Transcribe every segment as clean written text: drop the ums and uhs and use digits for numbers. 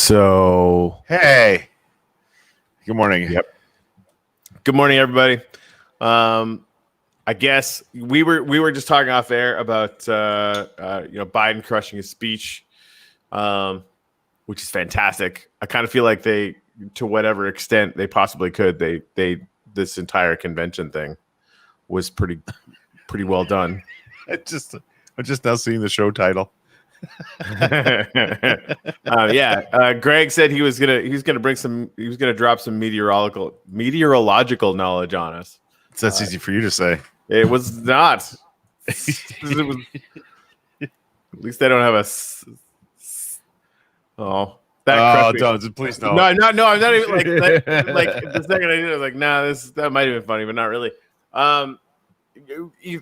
So, hey, good morning. Yep. Good morning, everybody. I guess we were just talking off air about Biden crushing his speech, which is fantastic. I kind of feel like they, to whatever extent they possibly could, they this entire convention thing was pretty well done. I'm just now seeing the show title. Greg said he was gonna drop some meteorological knowledge on us. That's easy for you to say. It was not. It was, at least I don't have don't, please don't. No, I'm not even like the second I did it, I was like, nah, that might have been funny, but not really.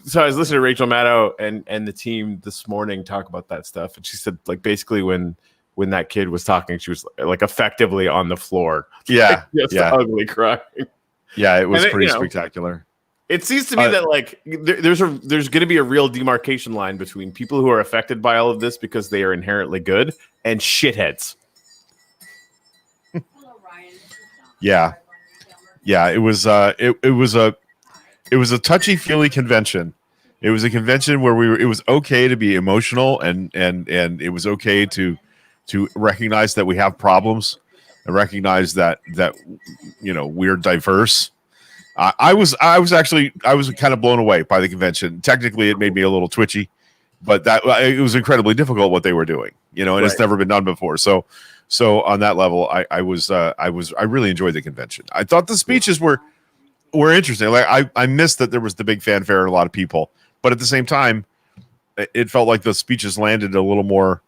So I was listening to Rachel Maddow and the team this morning talk about that stuff, and she said, like, basically when that kid was talking, she was like effectively on the floor, ugly crying. Yeah, it was pretty spectacular. It seems to me that like there's going to be a real demarcation line between people who are affected by all of this because they are inherently good and shitheads. Yeah, it was it was a touchy-feely convention. It was a convention where it was okay to be emotional and it was okay to recognize that we have problems and recognize that we're diverse. I was kind of blown away by the convention. Technically, it made me a little twitchy, but it was incredibly difficult what they were doing, and right. It's never been done before. So on that level, I really enjoyed the convention. I thought the speeches were interesting. Like I missed that there was the big fanfare and a lot of people, but at the same time, it felt like the speeches landed a little more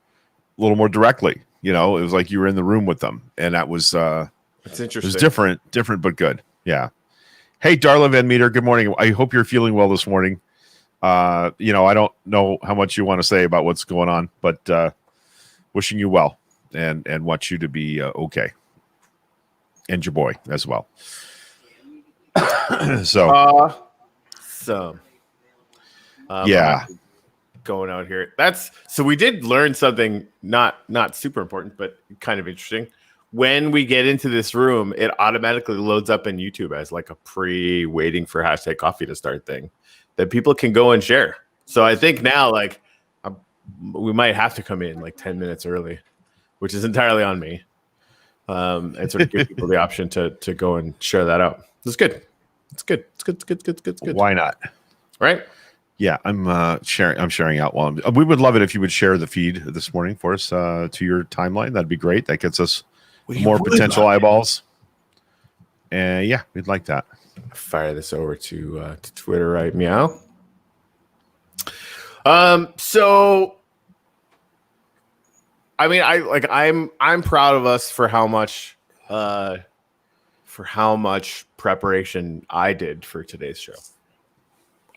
directly. It was like you were in the room with them, and that was it's interesting. It was different but good. Yeah. Hey, Darla Van Meter. Good morning. I hope you're feeling well this morning. I don't know how much you want to say about what's going on, but wishing you well and want you to be okay, and your boy as well. Going out here. So we did learn something not super important, but kind of interesting. When we get into this room, it automatically loads up in YouTube as like a waiting for #coffee to start thing that people can go and share. So I think now, like, we might have to come in like 10 minutes early, which is entirely on me. And sort of give people the option to go and share that out. It's good. It's good. Why not? Right? Yeah, I'm sharing out. We would love it if you would share the feed this morning for us to your timeline. That'd be great. That gets us more potential eyeballs. And yeah, we'd like that. Fire this over to Twitter, right? Meow. So, I mean, I'm proud of us for how much preparation I did for today's show.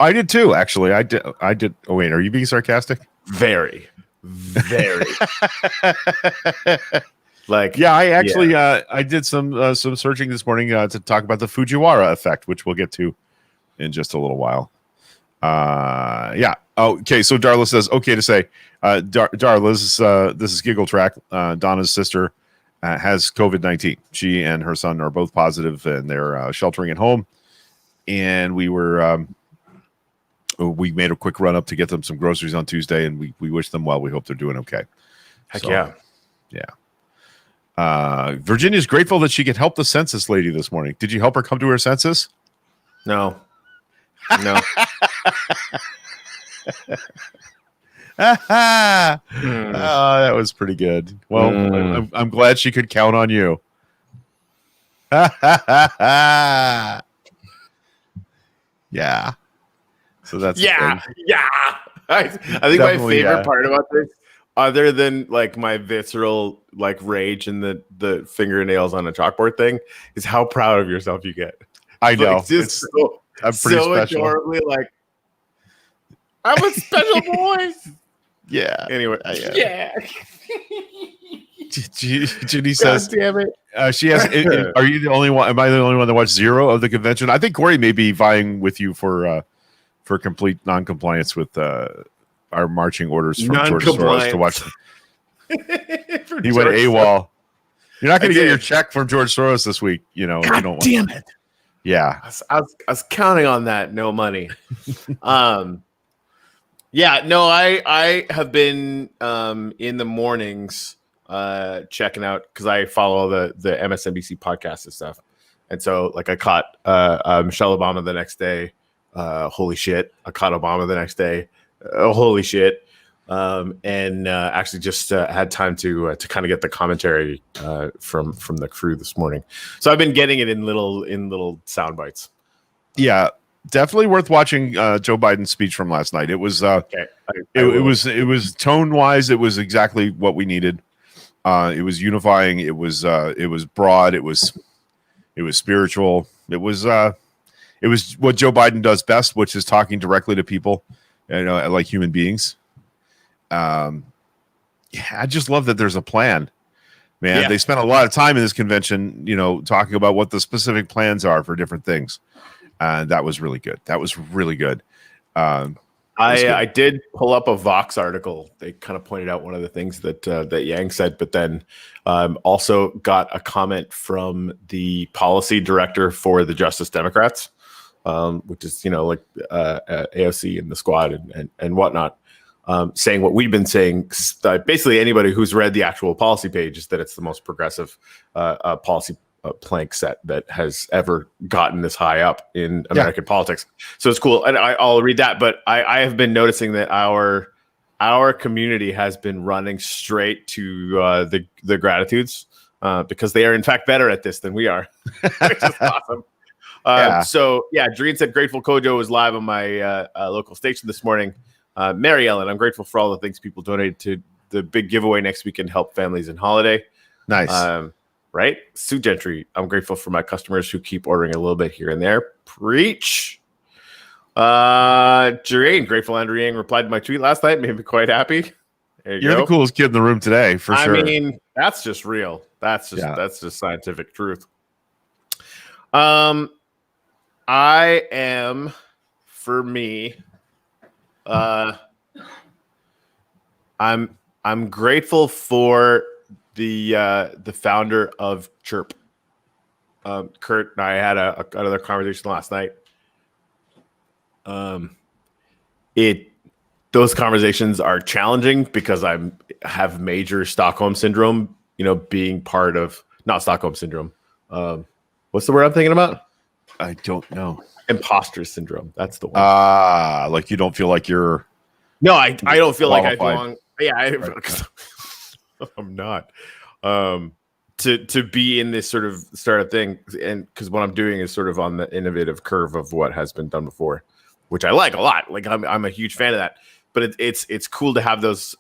I did too, actually. I did. Oh wait, are you being sarcastic? Very. Like, yeah, I actually I did some searching this morning to talk about the Fujiwara effect, which we'll get to in just a little while. Yeah. Okay. So Darla says, okay to say, Darla, this is Giggle Track. Donna's sister has COVID-19. She and her son are both positive, and they're sheltering at home. And we made a quick run up to get them some groceries on Tuesday, and we wish them well. We hope they're doing okay. Heck yeah. Virginia's grateful that she could help the census lady this morning. Did you help her come to her census? No. That was pretty good. Well, I'm glad she could count on you. Yeah. So that's yeah. I think my favorite part about this, other than like my visceral like rage and the fingernails on a chalkboard thing, is how proud of yourself you get. I know. Like, it's I'm pretty so special. Adorably, like, I'm a special boy. Yeah. Anyway, yeah. Judy says, God damn it. She has. Are you the only one? Am I the only one that watched zero of the convention? I think Corey may be vying with you for complete non-compliance with our marching orders from George Soros to watch. He went AWOL. You're not going I to get your did. check from George Soros this week. You know, if you God don't damn it. Yeah. I was counting on that. No money. Yeah, no, I have been in the mornings checking out because I follow the MSNBC podcast and stuff. And so like I caught Michelle Obama the next day. Holy shit. I caught Obama the next day. Holy shit. And actually just had time to kind of get the commentary from the crew this morning. So I've been getting it in little sound bites. Yeah. Definitely worth watching Joe Biden's speech from last night. It was Okay. it was tone wise. It was exactly what we needed. It was unifying. It was broad. It was spiritual. It was what Joe Biden does best, which is talking directly to people, like human beings. Yeah, I just love that there's a plan, man. Yeah. They spent a lot of time in this convention, talking about what the specific plans are for different things. That was really good. I did pull up a Vox article. They kind of pointed out one of the things that Yang said, but then also got a comment from the policy director for the Justice Democrats, which is AOC and the squad and whatnot, saying what we've been saying. Basically, anybody who's read the actual policy page is that it's the most progressive policy plank set that has ever gotten this high up in American politics. So it's cool. And I'll read that. But I have been noticing that our community has been running straight to the gratitudes because they are in fact better at this than we are, which is awesome. So yeah, Dreen said Grateful Kojo was live on my local station this morning. Mary Ellen, I'm grateful for all the things people donated to the big giveaway next week and help families in holiday. Nice. Right? Sue Gentry, I'm grateful for my customers who keep ordering a little bit here and there. Preach. Jareen, grateful Andrew Yang replied to my tweet last night. Made me quite happy. You're the coolest kid in the room today, for sure. I mean, that's just real. That's just scientific truth. I am, for me, I'm grateful for the founder of Chirp. Kurt and I had another conversation last night. Those conversations are challenging because I have major Stockholm syndrome, being part of not Stockholm syndrome. What's the word I'm thinking about? I don't know. Imposter syndrome. That's the one. Like you don't feel like you're. No, I don't feel qualified. like I belong. Yeah, I'm not. To be in this sort of startup thing, and because what I'm doing is sort of on the innovative curve of what has been done before, which I like a lot. Like I'm a huge fan of that. But it's cool to have those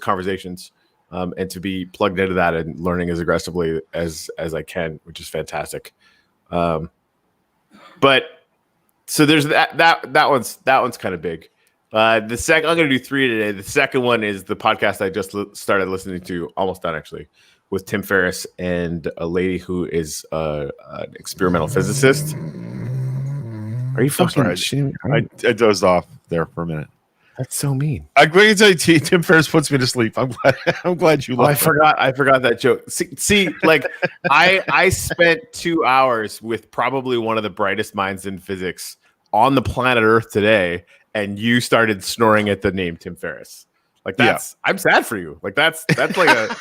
conversations, and to be plugged into that and learning as aggressively as I can, which is fantastic. But so there's that one's kind of big. The second, I'm going to do 3 today. The second one is the podcast I just started listening to, almost done actually, with Tim Ferriss and a lady who is an experimental physicist. Are you fucking shitting me? I dozed off there for a minute. That's so mean. I'm going to tell you, Tim Ferriss puts me to sleep. I'm glad you. I forgot that joke. See, like I spent 2 hours with probably one of the brightest minds in physics on the planet Earth today, and you started snoring at the name Tim Ferriss. Like I'm sad for you. Like that's like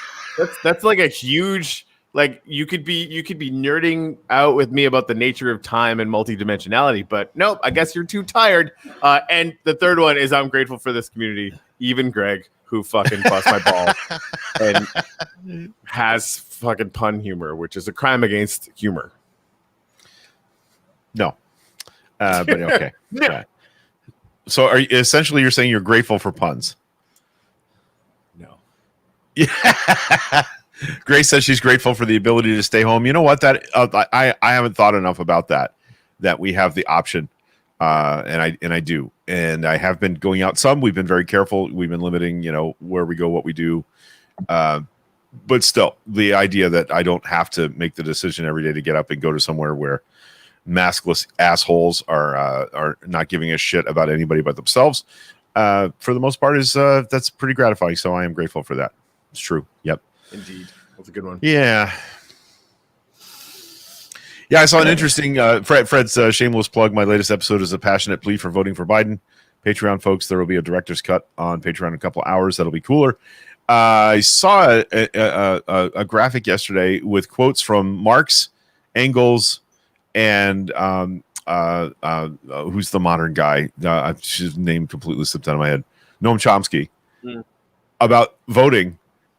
that's like a huge, like you could be nerding out with me about the nature of time and multidimensionality, but nope, I guess you're too tired. And the third one is I'm grateful for this community, even Greg, who fucking bust my ball and has fucking pun humor, which is a crime against humor. No. But okay. No. Okay. So you're saying you're grateful for puns? No. Yeah. Grace says she's grateful for the ability to stay home. You know what? That I haven't thought enough about that we have the option, and I do, and I have been going out some. We've been very careful. We've been limiting, where we go, what we do, but still, the idea that I don't have to make the decision every day to get up and go to somewhere where maskless assholes are not giving a shit about anybody but themselves, for the most part, is that's pretty gratifying. So I am grateful for that. It's true. Yep. Indeed. That's a good one. Yeah. Yeah, I saw an interesting Fred's shameless plug. My latest episode is a passionate plea for voting for Biden. Patreon folks, there will be a director's cut on Patreon in a couple hours. That'll be cooler. I saw a graphic yesterday with quotes from Marx, Engels, and who's the modern guy? His name completely slipped out of my head. Noam Chomsky, about voting,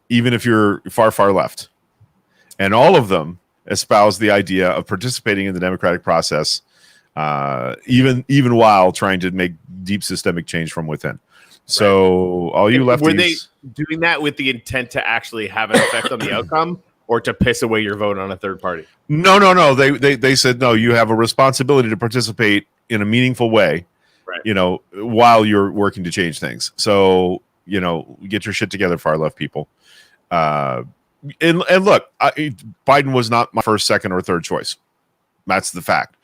even if you're far, far left. And all of them espouse the idea of participating in the democratic process, even while trying to make deep systemic change from within. So all you lefties... Were they doing that with the intent to actually have an effect on the outcome, or to piss away your vote on a third party? No. They said, no, you have a responsibility to participate in a meaningful way, right, while you're working to change things. So, get your shit together, far left people. And look, Biden was not my first, second, or third choice. That's the fact.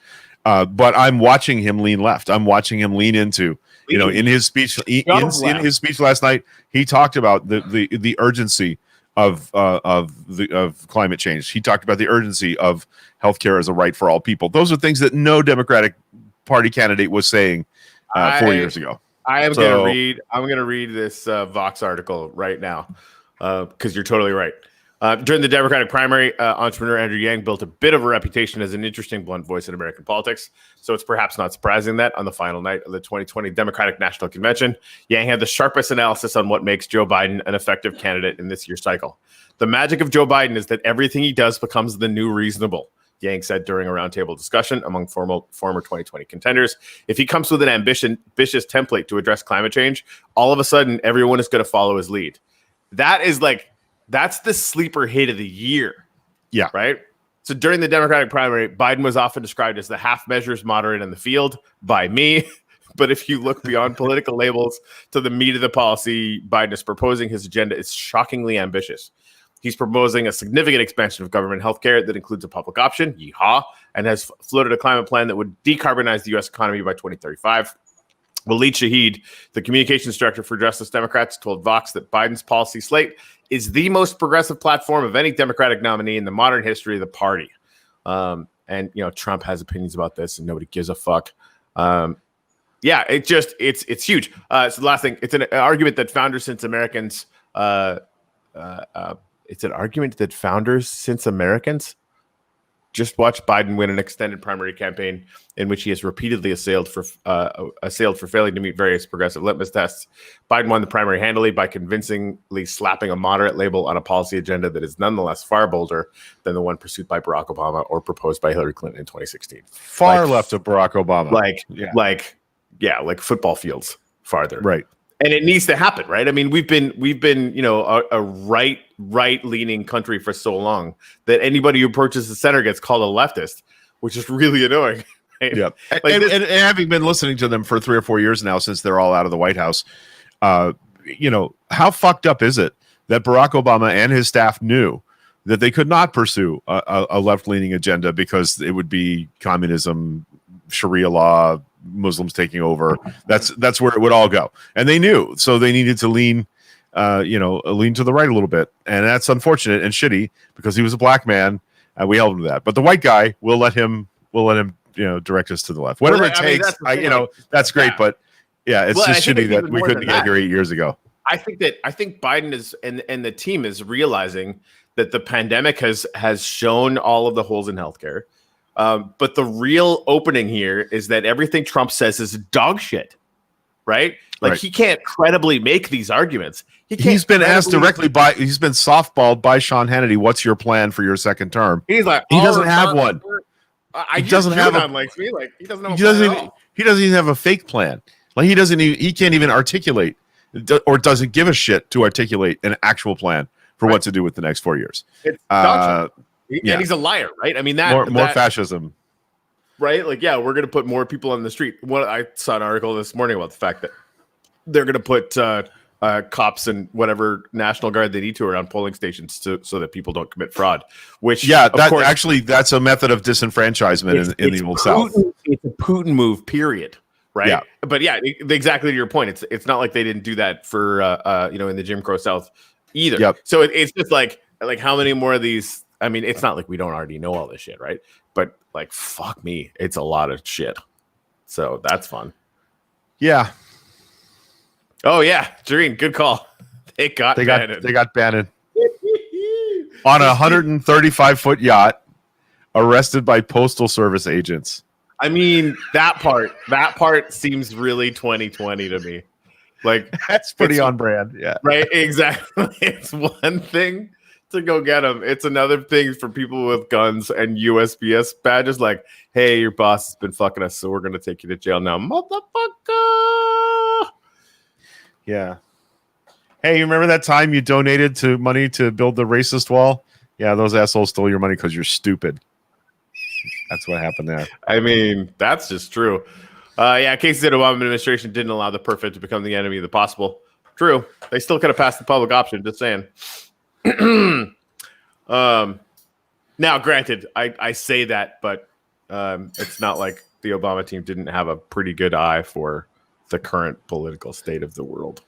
But I'm watching him lean left. I'm watching him lean into, in his speech, in his speech last night, he talked about the urgency of climate change. He talked about the urgency of healthcare as a right for all people. Those are things that no Democratic Party candidate was saying 4 years ago. I'm going to read this Vox article right now because you're totally right. During the Democratic primary, entrepreneur Andrew Yang built a bit of a reputation as an interesting, blunt voice in American politics. So it's perhaps not surprising that on the final night of the 2020 Democratic National Convention, Yang had the sharpest analysis on what makes Joe Biden an effective candidate in this year's cycle. The magic of Joe Biden is that everything he does becomes the new reasonable, Yang said during a roundtable discussion among former 2020 contenders. If he comes with an ambitious template to address climate change, all of a sudden everyone is going to follow his lead. That's the sleeper hit of the year. Yeah. Right? So during the Democratic primary, Biden was often described as the half measures moderate in the field by me. But if you look beyond political labels to the meat of the policy Biden is proposing, his agenda is shockingly ambitious. He's proposing a significant expansion of government healthcare that includes a public option, yeehaw, and has floated a climate plan that would decarbonize the U.S. economy by 2035. Waleed Shahid, the communications director for Justice Democrats, told Vox that Biden's policy slate is the most progressive platform of any Democratic nominee in the modern history of the party. And Trump has opinions about this, and nobody gives a fuck. It's huge. So the last thing, it's an argument that founders since Americans. It's an argument that founders since Americans. Just watch Biden win an extended primary campaign in which he has repeatedly assailed for failing to meet various progressive litmus tests. Biden won the primary handily by convincingly slapping a moderate label on a policy agenda that is nonetheless far bolder than the one pursued by Barack Obama or proposed by Hillary Clinton in 2016. Far left of Barack Obama. Like football fields farther. Right. And it needs to happen, right? I mean, we've been, a right-leaning country for so long that anybody who approaches the center gets called a leftist, which is really annoying. Right? Yeah, and having been listening to them for 3 or 4 years now, since they're all out of the White House, how fucked up is it that Barack Obama and his staff knew that they could not pursue a left-leaning agenda because it would be communism, Sharia law, Muslims taking over. That's where it would all go, and they knew, so they needed to lean to the right a little bit, and that's unfortunate and shitty because he was a black man, and we held him to that. But the white guy will let him direct us to the left, whatever it takes. That's great, but yeah, it's just shitty that we couldn't get here 8 years ago. I think Biden is and the team is realizing that the pandemic has shown all of the holes in healthcare. But the real opening here is that everything Trump says is dog shit, right? He can't credibly make these arguments. He's been asked directly he's been softballed by Sean Hannity. What's your plan for your second term? He's like, he doesn't have one. He doesn't have he doesn't know. He doesn't even have a fake plan. He can't even articulate or doesn't give a shit to articulate an actual plan for what to do with the next 4 years. It's dog shit. And he's a liar, right? I mean, more fascism, right? We're going to put more people on the street. I saw an article this morning about the fact that they're going to put cops and whatever National Guard they need to around polling stations so that people don't commit fraud. Which, that's a method of disenfranchisement in the old South. It's a Putin move, period. Right. Yeah. But exactly to your point. It's not like they didn't do that for in the Jim Crow South either. Yep. So it's just like, like how many more of these? I mean, it's not like we don't already know all this shit, right? But like, fuck me, it's a lot of shit. So that's fun. Yeah. Oh yeah, Jareen, good call. They got banned. On a 135-foot yacht, arrested by Postal Service agents. I mean, that part seems really 2020 to me. Like that's pretty on brand. Yeah. Right. Exactly. It's one thing to go get them. It's another thing for people with guns and USPS badges. Like, hey, your boss has been fucking us, so we're gonna take you to jail now, motherfucker. Yeah. Hey, you remember that time you donated to money to build the racist wall? Yeah, those assholes stole your money because you're stupid. That's what happened there. I mean, that's just true. Yeah, Casey said Obama administration didn't allow the perfect to become the enemy of the possible. True. They still could have passed the public option, just saying. Now, granted, I say that, but it's not like the Obama team didn't have a pretty good eye for the current political state of the world.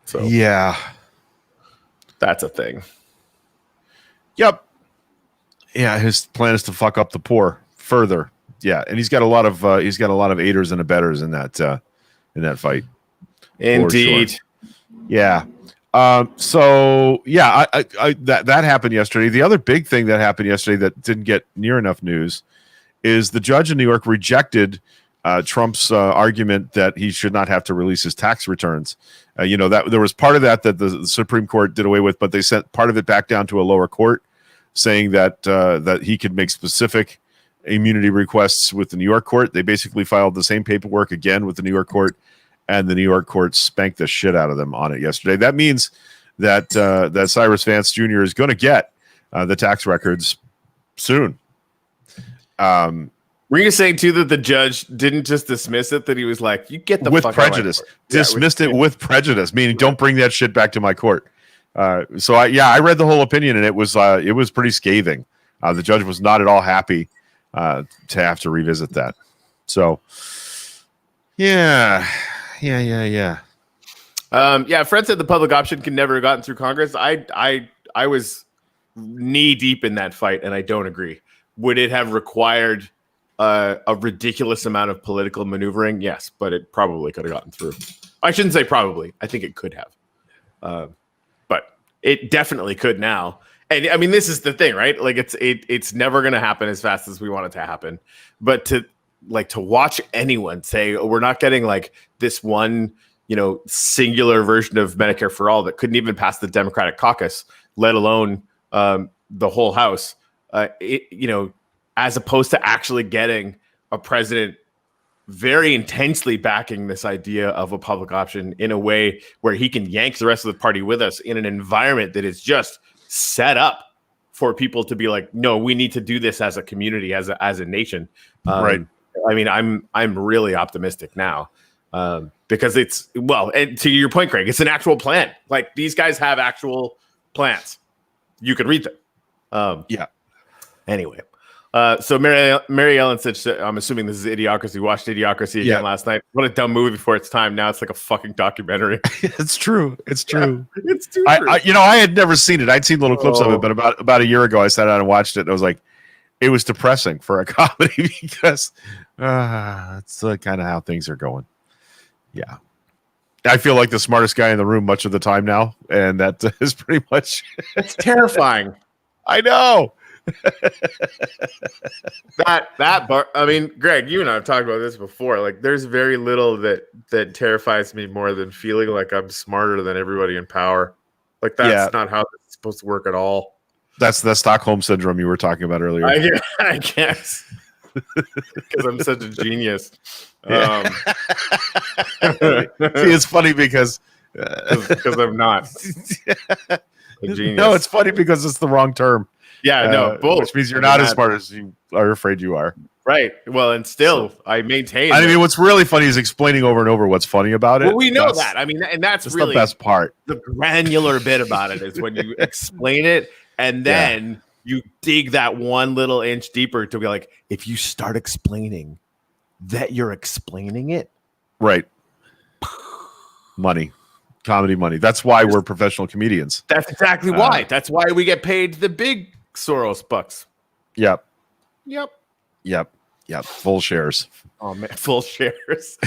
So yeah, that's a thing. Yep. Yeah, his plan is to fuck up the poor further. Yeah, and he's got a lot of aiders and abettors in that fight. Indeed. Sure. Yeah. So yeah, that happened yesterday. The other big thing that happened yesterday that didn't get near enough news is the judge in New York rejected Trump's argument that he should not have to release his tax returns. That there was part of that the Supreme Court did away with, but they sent part of it back down to a lower court, saying that he could make specific immunity requests with the New York court. They basically filed the same paperwork again with the New York court, and the New York court spanked the shit out of them on it yesterday. That means that that Cyrus Vance Jr. is going to get the tax records soon. Were you saying too that the judge didn't just dismiss it? That he was like, "You get the with fuck prejudice." Out of dismissed it with prejudice, meaning don't bring that shit back to my court. So I read the whole opinion, and it was pretty scathing. The judge was not at all happy to have to revisit that. So yeah. Fred said the public option can never have gotten through Congress. I was knee deep in that fight, and I don't agree. Would it have required a ridiculous amount of political maneuvering? Yes, but it probably could have gotten through. I shouldn't say probably. I think it could have. But it definitely could now. And I mean, this is the thing, right? Like it's never going to happen as fast as we want it to happen. But to watch anyone say, "Oh, we're not getting like this one, singular version of Medicare for all that couldn't even pass the Democratic caucus, let alone the whole House," as opposed to actually getting a president very intensely backing this idea of a public option in a way where he can yank the rest of the party with us in an environment that is just set up for people to be like, no, we need to do this as a community, as a nation. Right. I mean, I'm really optimistic now because and to your point, Craig, it's an actual plan. Like these guys have actual plans. You could read them. Yeah. Anyway. So Mary Ellen said, I'm assuming this is Idiocracy. Watched Idiocracy again last night. What a dumb movie before its time. Now it's like a fucking documentary. It's true. It's true. Yeah, it's too true. I had never seen it. I'd seen little clips of it, but about a year ago, I sat down and watched it. And I was like, it was depressing for a comedy because it's kind of how things are going. Yeah. I feel like the smartest guy in the room much of the time now. And that is pretty much. It's terrifying. I know. I mean, Greg, you and I have talked about this before. Like, there's very little that terrifies me more than feeling like I'm smarter than everybody in power. Like, that's not how it's supposed to work at all. That's the Stockholm syndrome you were talking about earlier. I guess because I'm such a genius. Yeah. See, it's funny because I'm not a genius. No, it's funny because it's the wrong term. Yeah, no, both. Which means you're not as smart as you are afraid you are. Right. Well, and still, I maintain. I mean, what's really funny is explaining over and over what's funny about it. Well, we know that. I mean, and that's really the best part. The granular bit about it is when you explain it, and then you dig that one little inch deeper to be like, if you start explaining that you're explaining it, right? Money. comedy money. That's why we're professional comedians. That's exactly why. That's why we get paid the big Soros bucks. Yep. Yep. Full shares. Oh man, full shares.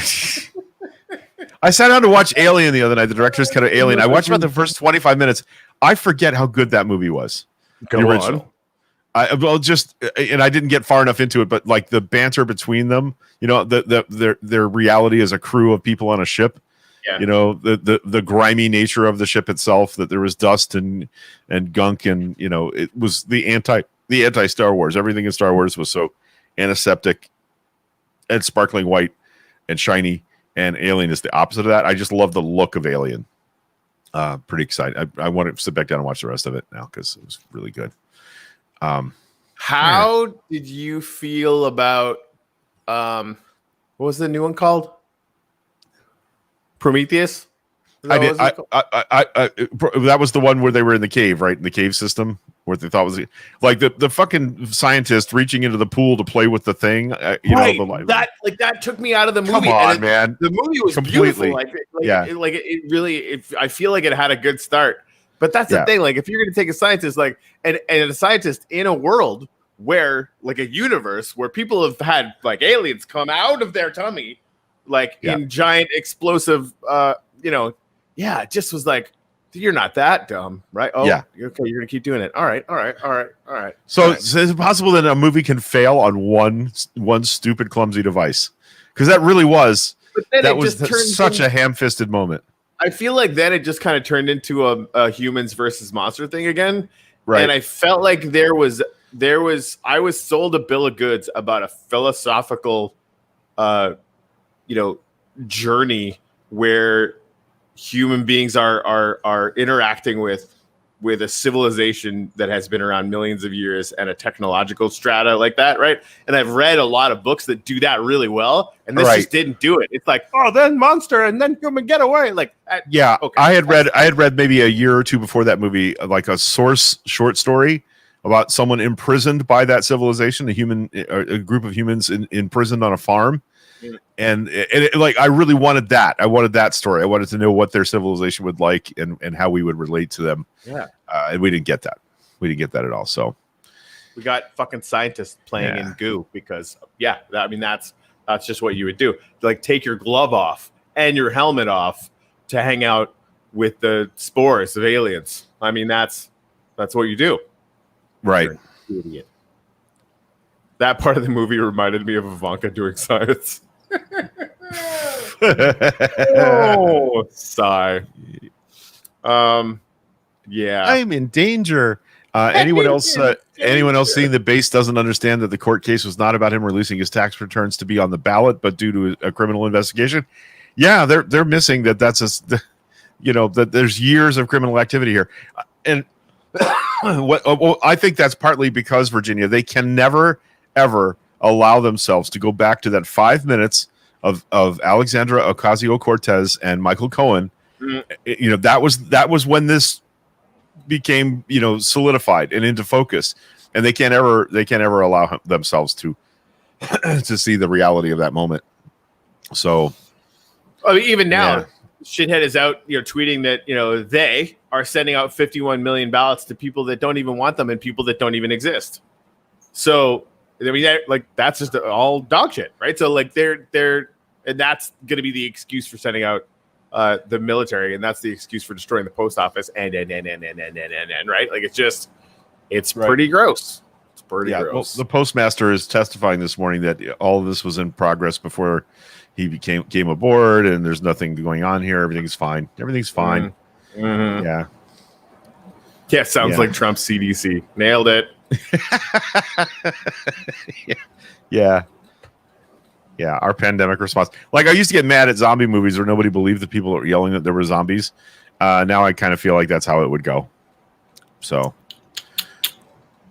I sat down to watch Alien the other night. The director's cut of Alien. I watched about the first 25 minutes. I forget how good that movie was. Go the original. And I didn't get far enough into it, but like the banter between them, you know, their reality as a crew of people on a ship. Yeah. You know, the grimy nature of the ship itself, that there was dust and gunk, and you know, it was the anti Star Wars. Everything in Star Wars was so antiseptic and sparkling white and shiny, and Alien is the opposite of that. I just love the look of Alien. Pretty excited. I want to sit back down and watch the rest of it now because it was really good. How did you feel about what was the new one called? Prometheus? I did. That was the one where they were in the cave, right? In the cave system, where they thought was like the fucking scientist reaching into the pool to play with the thing. That took me out of the movie. Come on, man. The movie was completely beautiful. It really. I feel like it had a good start. But that's the thing. Like, if you're going to take a scientist, like, and a scientist in a world where, like, a universe where people have had like aliens come out of their tummy, like in giant explosive, it just was like, you're not that dumb, right? Oh, yeah. Okay, you're gonna keep doing it. All right. So is it possible that a movie can fail on one stupid, clumsy device? Because that really was. That was such a ham-fisted moment. I feel like then it just kind of turned into a humans versus monster thing again, right? And I felt like I was sold a bill of goods about a philosophical, journey where human beings are interacting with a civilization that has been around millions of years and a technological strata like that, right? And I've read a lot of books that do that really well, and this just didn't do it. It's like, oh, then monster, and then human get away. Like, okay, I had read maybe a year or two before that movie, like a source short story about someone imprisoned by that civilization, a group of humans imprisoned on a farm. And I really wanted that. I wanted that story. I wanted to know what their civilization would like and how we would relate to them. Yeah. And we didn't get that. We didn't get that at all. So we got fucking scientists playing in goo because that's just what you would do. Like, take your glove off and your helmet off to hang out with the spores of aliens. I mean, that's what you do. Right. You're an idiot. That part of the movie reminded me of Ivanka doing science. Oh, sigh. I'm in danger. Anyone else seeing the base doesn't understand that the court case was not about him releasing his tax returns to be on the ballot, but due to a criminal investigation? Yeah, they're missing that. That there's years of criminal activity here, and I think that's partly because, Virginia, they can never ever allow themselves to go back to that 5 minutes of Alexandra Ocasio-Cortez and Michael Cohen. Mm-hmm. That was when this became, solidified and into focus, and they can't ever allow themselves to to see the reality of that moment. So, even now, shithead is out, tweeting that they are sending out 51 million ballots to people that don't even want them and people that don't even exist. So, I mean, that's just all dog shit, right? So, like, they're and that's going to be the excuse for sending out the military, and that's the excuse for destroying the post office, and right? Like, it's pretty gross. It's pretty gross. Well, the postmaster is testifying this morning that all of this was in progress before he came aboard, and there's nothing going on here. Everything's fine. Mm-hmm. Yeah, sounds like Trump's CDC. Nailed it. Yeah, our pandemic response. Like, I used to get mad at zombie movies where nobody believed the people that were yelling that there were zombies. Now I kind of feel like that's how it would go. So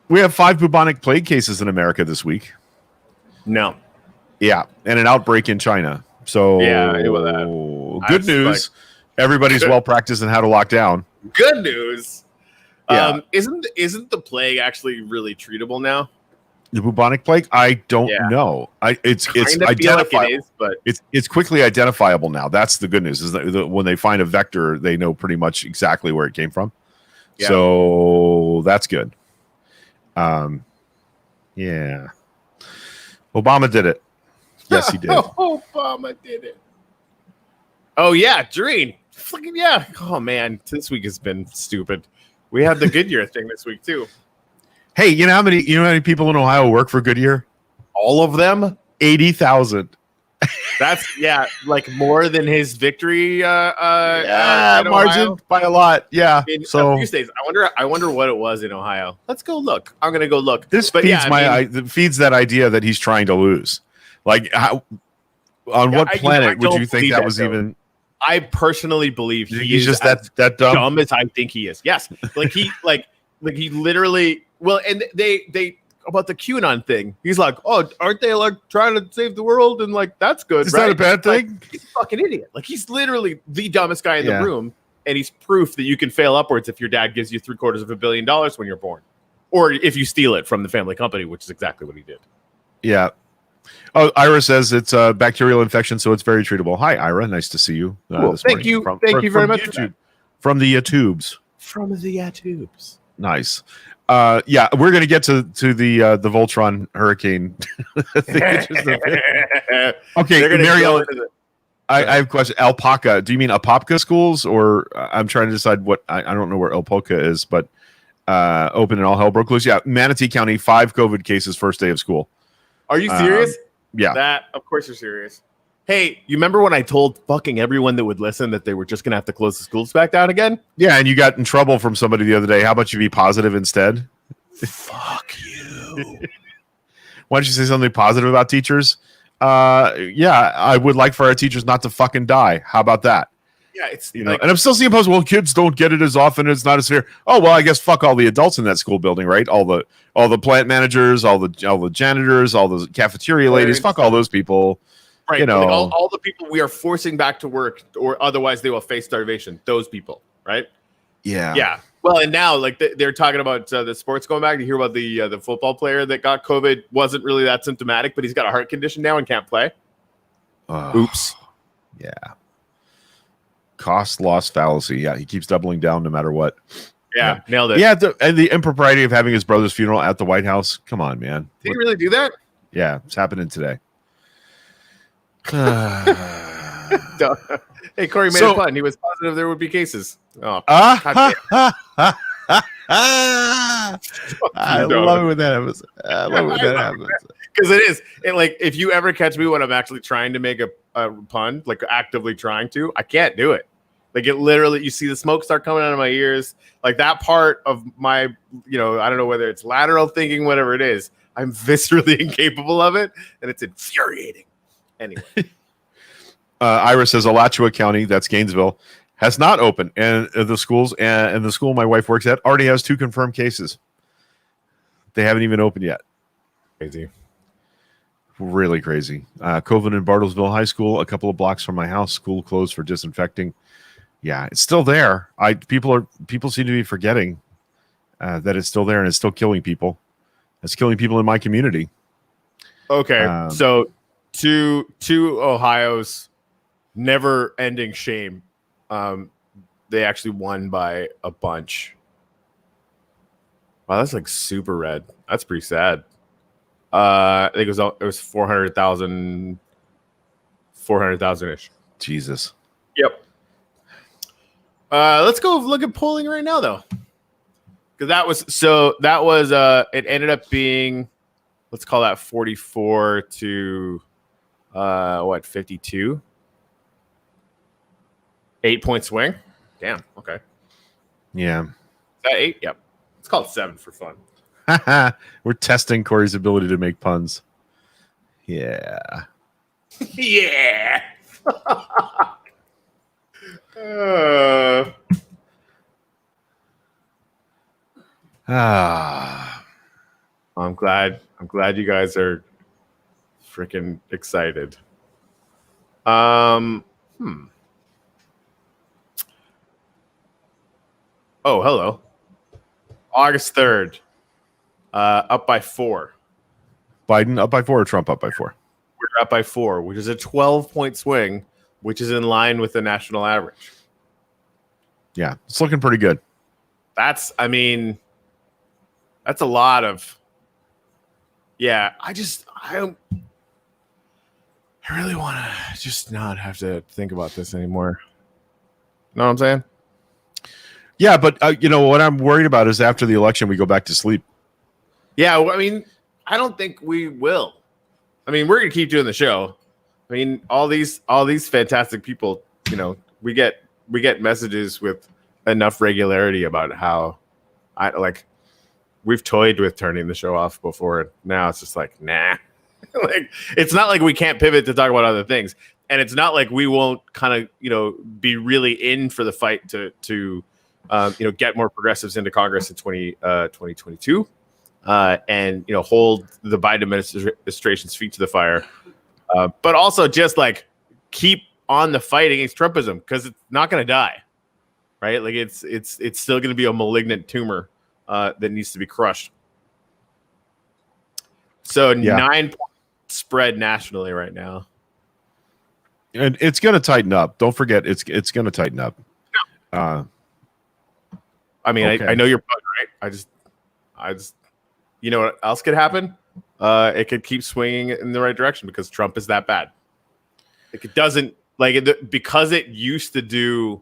we have 5 bubonic plague cases in America this week. No. Yeah, and an outbreak in China. So good news. Everybody's well practiced in how to lock down. Good news. Yeah. Isn't the plague actually really treatable now? The bubonic plague? I don't Yeah. know. It's Kinda feel like identifiable. it is, but It's quickly identifiable now. That's the good news. Is that when they find a vector, they know pretty much exactly where it came from. Yeah. So that's good. Yeah. Obama did it. Yes, he did. Obama did it. Oh yeah, Doreen. Fucking yeah. Oh man, this week has been stupid. We had the Goodyear thing this week too. Hey, you know how many people in Ohio work for Goodyear? All of them. 80,000. That's like more than his victory. Margin Ohio. by a lot. Yeah. In So a few states. I wonder what it was in Ohio. Let's go look. I'm gonna go look. this But feeds yeah, feeds that idea that he's trying to lose. Like, how, on what planet would don't you think believe that was though. even? I personally believe He's just as that dumb. dumb as I think he is. Yes, like he like he literally. Well, and they about the QAnon thing. He's like, oh, aren't they like trying to save the world? And like that's good. Is right? that a bad thing? Like, he's a fucking idiot. Like he's literally the dumbest guy in Yeah. the room, and he's proof that you can fail upwards if your dad gives you $750 million when you're born, or if you steal it from the family company, which is exactly what he did. Yeah. Oh, Ira says it's a bacterial infection, so it's very treatable. Hi, Ira. Nice to see you. Cool. This Thank morning. you. Thank you very much for YouTube. that. From the tubes. From the tubes. Nice. Yeah, we're gonna get to the Voltron hurricane. Okay, They're gonna Mary go Ellen, into the- I have a question. Alpaca. Do you mean Apopka schools, or I'm trying to decide what I don't know where Alpaca is, but open and all hell broke loose. Yeah, Manatee County, 5 COVID cases first day of school. Are you serious? Yeah. That, of course, you're serious. Hey, you remember when I told fucking everyone that would listen that they were just gonna have to close the schools back down again? Yeah, and you got in trouble from somebody the other day. How about you be positive instead? Fuck you. Why don't you say something positive about teachers? Yeah, I would like for our teachers not to fucking die. How about that? Yeah, it's You know, and I'm still seeing posts. Well, kids don't get it as often. It's not as fair. Oh well, I guess fuck all the adults in that school building, right? All the plant managers, all the janitors, all the cafeteria ladies. Fuck all those people. right. You know, like all the people we are forcing back to work, or otherwise they will face starvation. Those people, right? Yeah. Well, and now like they're talking about the sports going back. You hear about the football player that got COVID, wasn't really that symptomatic, but he's got a heart condition now and can't play. Oops. Yeah. Cost loss fallacy. Yeah, he keeps doubling down no matter what. Yeah, nailed it. Yeah, and the impropriety of having his brother's funeral at the White House. Come on, man. Did he really do that? Yeah, it's happening today. Hey, Corey made So- a pun. He was positive there would be cases. Oh, I love it when that happens. I love it when that happens. because it is. And like, if you ever catch me when I'm actually trying to make a pun, like actively trying to, I can't do it. Like it literally, you see the smoke start coming out of my ears. Like that part of my, I don't know whether it's lateral thinking, whatever it is. I'm viscerally incapable of it, and it's infuriating. Anyway, Ira says Alachua County, that's Gainesville, has not opened, and the schools and the school my wife works at already has 2 confirmed cases. They haven't even opened yet. crazy. Really crazy. COVID in Bartlesville High School, a couple of blocks from my house, school closed for disinfecting. Yeah, it's still there. People seem to be forgetting that it's still there, and it's still killing people. It's killing people in my community. Okay, so to Ohio's never-ending shame, they actually won by a bunch. Wow, that's like super red. That's pretty sad. I think it was 400,000 ish. Jesus. Yep. Let's go look at polling right now, though, because that was it ended up being, let's call that 44 to 52, 8-point swing. Damn. Okay. Is Yeah. that 8? Yep. Let's call it 7 for fun. We're testing Corey's ability to make puns. Yeah. Yeah. I'm glad you guys are freaking excited. Oh, hello. August 3rd. Up by 4. Biden up by 4 or Trump up by 4? We're up by 4, which is a 12-point swing, which is in line with the national average. Yeah, it's looking pretty good. That's a lot of. Yeah, I really want to just not have to think about this anymore. Know what I'm saying? Yeah, but what I'm worried about is after the election we go back to sleep. Yeah, I mean, I don't think we will. I mean, we're gonna keep doing the show. I mean, all these fantastic people. We get messages with enough regularity about how we've toyed with turning the show off before. Now it's just like, nah. Like, it's not like we can't pivot to talk about other things, and it's not like we won't kind of be really in for the fight to get more progressives into Congress in 2022, and hold the Biden administration's feet to the fire, but also just like keep on the fight against Trumpism, because it's not going to die, right? Like it's still going to be a malignant tumor that needs to be crushed. So 9-point spread nationally right now, and it's going to tighten up. Don't forget, it's going to tighten up. I mean, okay. I know you're right. I just, what else could happen? It could keep swinging in the right direction because Trump is that bad. Like, it doesn't because it used to do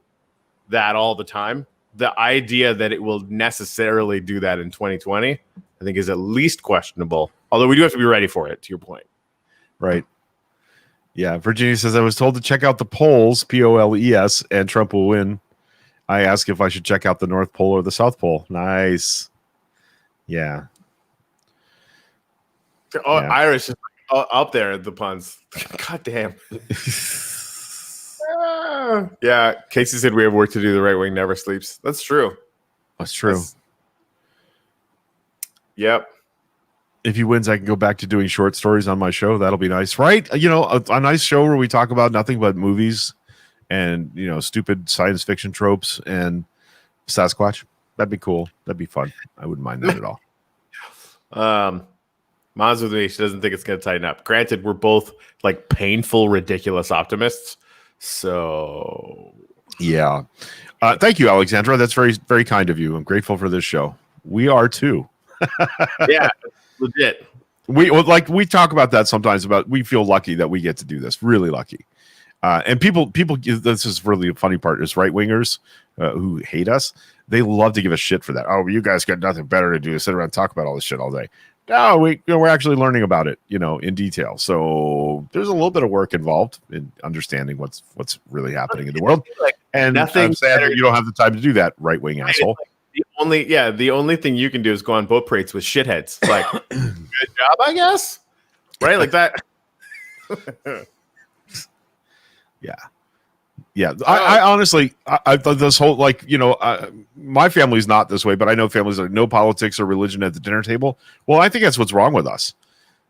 that all the time. The idea that it will necessarily do that in 2020, I think, is at least questionable. Although we do have to be ready for it, to your point. Right. Yeah. Virginia says, I was told to check out the polls, POLES, and Trump will win. I asked if I should check out the North Pole or the South Pole. Nice. Yeah. Oh, yeah. Irish is up there, the puns. God damn. Yeah. Casey said we have work to do. The right wing never sleeps. That's true. That's true. Yep. If he wins, I can go back to doing short stories on my show. That'll be nice, right? A nice show where we talk about nothing but movies and stupid science fiction tropes and Sasquatch. That'd be cool. That'd be fun. I wouldn't mind that at all. Mom's with me. She doesn't think it's going to tighten up. Granted, we're both like painful, ridiculous optimists. So yeah. Thank you, Alexandra. That's very, very kind of you. I'm grateful for this show. We are too. Yeah, legit. We talk about that sometimes. We feel lucky that we get to do this. Really lucky. And people. This is really a funny part. Is right wingers who hate us. They love to give us shit for that. Oh, you guys got nothing better to do. Sit around and talk about all this shit all day. No, we're actually learning about it, in detail. So there's a little bit of work involved in understanding what's really happening in the world. And I'm sad that you don't have the time to do that, right wing asshole. The only thing you can do is go on boat parades with shitheads. Like, good job, I guess. Right, like that. Yeah. Yeah, I honestly, I thought this whole my family's not this way, but I know families are no politics or religion at the dinner table. Well, I think that's what's wrong with us.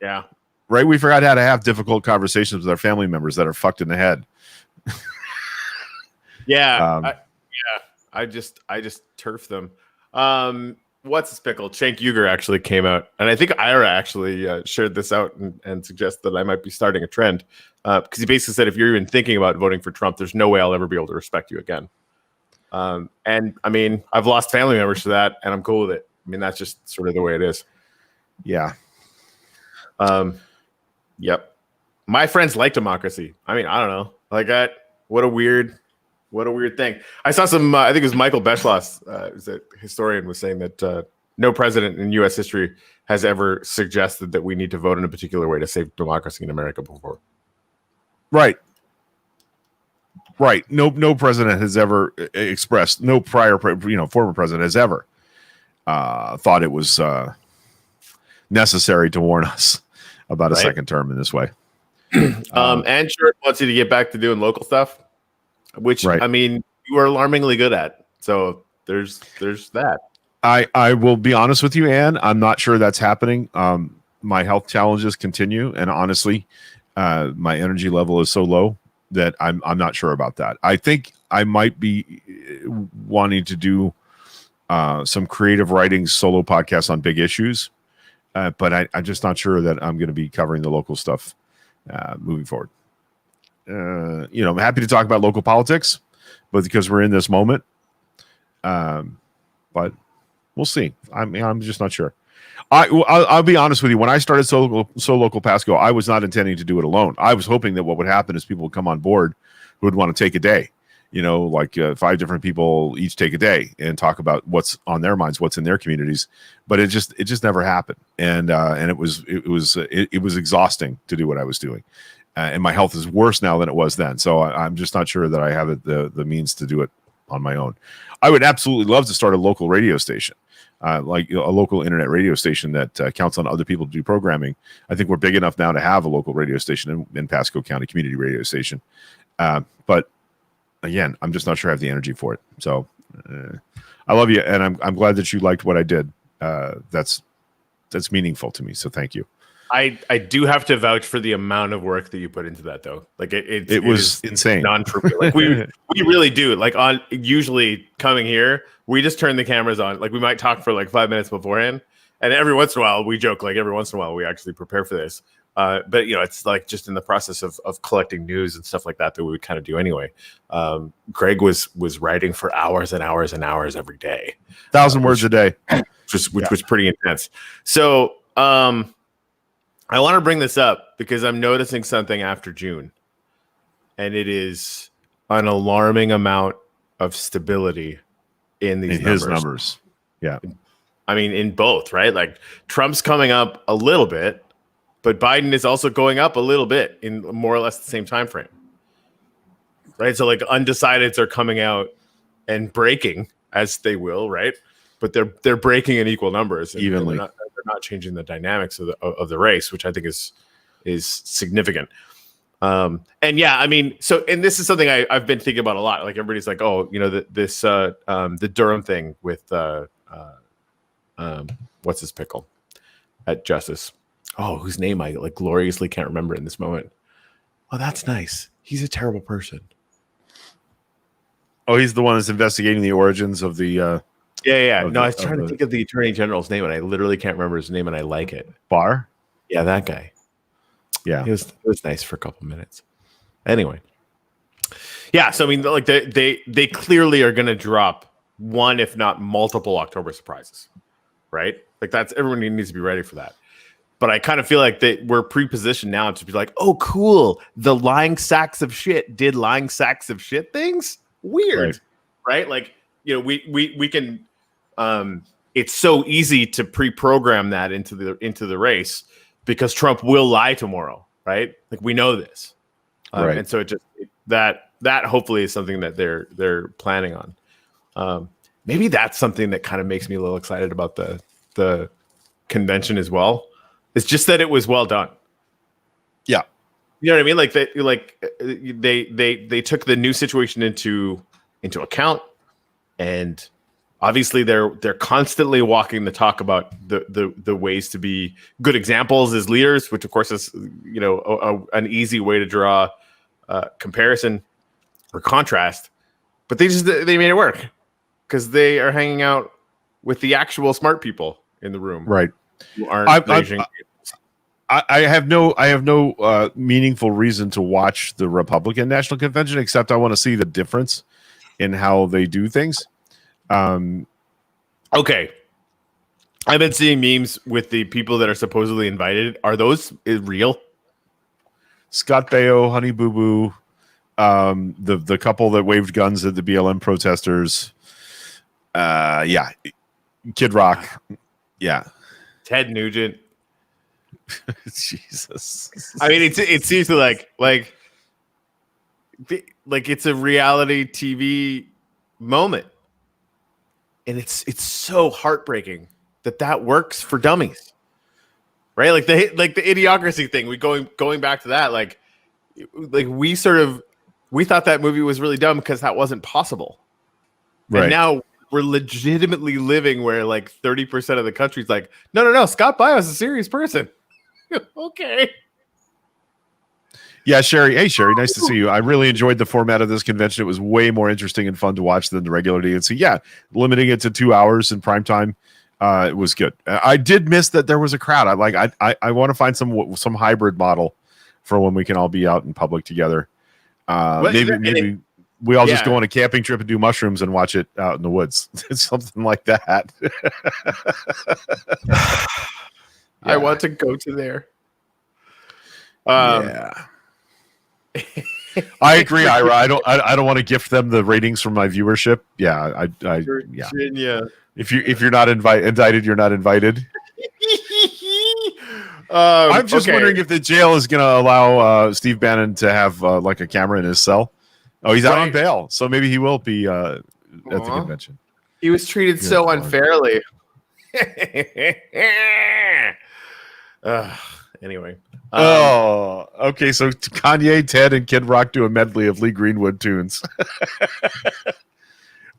Yeah, right. We forgot how to have difficult conversations with our family members that are fucked in the head. Yeah, I just turf them. What's this pickle? Cenk Uygur actually came out, and I think Ira actually shared this out and suggested that I might be starting a trend. Because he basically said, if you're even thinking about voting for Trump, there's no way I'll ever be able to respect you again. And I mean, I've lost family members to that, and I'm cool with it. I mean, that's just sort of the way it is. Yeah. Yep. My friends like democracy. I mean, I don't know. Like that. What a weird thing. I saw some. I think it was Michael Beschloss, who's a historian, was saying that no president in U.S. history has ever suggested that we need to vote in a particular way to save democracy in America before. Right. No president has ever expressed. No prior, former president has ever thought it was necessary to warn us about a second term in this way. And Short wants you to get back to doing local stuff, which I mean, you are alarmingly good at. So there's that. I will be honest with you, Ann. I'm not sure that's happening. My health challenges continue, and honestly, my energy level is so low that I'm not sure about that. I think I might be wanting to do some creative writing solo podcasts on big issues But I'm just not sure that I'm going to be covering the local stuff moving forward. I'm happy to talk about local politics, but because we're in this moment, but we'll see. I'm just not sure. I'll be honest with you. When I started So Local Pasco, I was not intending to do it alone. I was hoping that what would happen is people would come on board who would want to take a day. 5 different people each take a day and talk about what's on their minds, what's in their communities. But it just never happened, and it was exhausting to do what I was doing, and my health is worse now than it was then. So I'm just not sure that I have the means to do it on my own. I would absolutely love to start a local radio station, like a local internet radio station that counts on other people to do programming. I think we're big enough now to have a local radio station in Pasco County, community radio station, but. Again, I'm just not sure I have the energy for it. So I love you, and I'm glad that you liked what I did. That's meaningful to me. So thank you. I do have to vouch for the amount of work that you put into that, though. Like it was insane, non-trivial. Like we really do. Like usually coming here, we just turn the cameras on. Like we might talk for like 5 minutes beforehand, and every once in a while we joke. Like every once in a while we actually prepare for this. But it's like just in the process of collecting news and stuff like that we would kind of do anyway. Greg was writing for hours and hours and hours every day, 1,000 words a day, which was pretty intense. So I want to bring this up because I'm noticing something after June, and it is an alarming amount of stability in his numbers. Yeah, I mean in both, right? Like Trump's coming up a little bit. But Biden is also going up a little bit in more or less the same time frame, right? So like undecideds are coming out and breaking as they will, right? But they're breaking in equal numbers evenly. They're not changing the dynamics of the race, which I think is significant. And yeah, I mean, and this is something I've been thinking about a lot. Like everybody's like, oh, the Durham thing with what's his pickle at Justice. Oh, whose name I like gloriously can't remember in this moment. Oh, that's nice. He's a terrible person. Oh, he's the one that's investigating the origins of the. Yeah. No, I was trying to think of the Attorney General's name, and I literally can't remember his name, and I like it. Barr? Yeah, that guy. Yeah, it was nice for a couple minutes. Anyway, yeah. So I mean, like they clearly are going to drop one, if not multiple, October surprises, right? Like that's everyone needs to be ready for that. But I kind of feel like that we're pre-positioned now to be like, oh, cool. The lying sacks of shit did lying sacks of shit things. Weird, right? Like, we can. It's so easy to pre-program that into the race because Trump will lie tomorrow, right? Like we know this, right? And so that hopefully is something that they're planning on. Maybe that's something that kind of makes me a little excited about the convention as well. It's just that it was well done. Yeah. You know what I mean? They took the new situation into account, and obviously they're constantly walking the talk about the ways to be good examples as leaders, which of course is an easy way to draw comparison or contrast. But they made it work because they are hanging out with the actual smart people in the room, right? Who aren't I have no meaningful reason to watch the Republican National Convention except I want to see the difference in how they do things. Okay, I've been seeing memes with the people that are supposedly invited. Are those real? Scott Baio, Honey Boo Boo, the couple that waved guns at the BLM protesters. Yeah, Kid Rock. Yeah. Ted Nugent. Jesus. I mean, it seems like it's a reality TV moment, and it's so heartbreaking that works for dummies, right? Like the Idiocracy thing. We going back to that. Like we thought that movie was really dumb because that wasn't possible, right? And now we're legitimately living where like 30% of the country's like, no, Scott Baio is a serious person. Okay. Yeah, Sherry. Hey, Sherry, nice to see you. I really enjoyed the format of this convention. It was way more interesting and fun to watch than the regular DNC. Yeah, limiting it to 2 hours in prime time It was good. I did miss that there was a crowd. I want to find some hybrid model for when we can all be out in public together. Maybe we all just go on a camping trip and do mushrooms and watch it out in the woods. Something like that. I want to go to there. Yeah. I agree, Ira. I don't want to gift them the ratings from my viewership. Yeah, Virginia. If you're not indicted, you're not invited. I'm just wondering if the jail is going to allow Steve Bannon to have like a camera in his cell. Oh, he's out on bail, so maybe he will be at the convention. He was treated so unfairly. Anyway. Okay. So Kanye, Ted, and Kid Rock do a medley of Lee Greenwood tunes.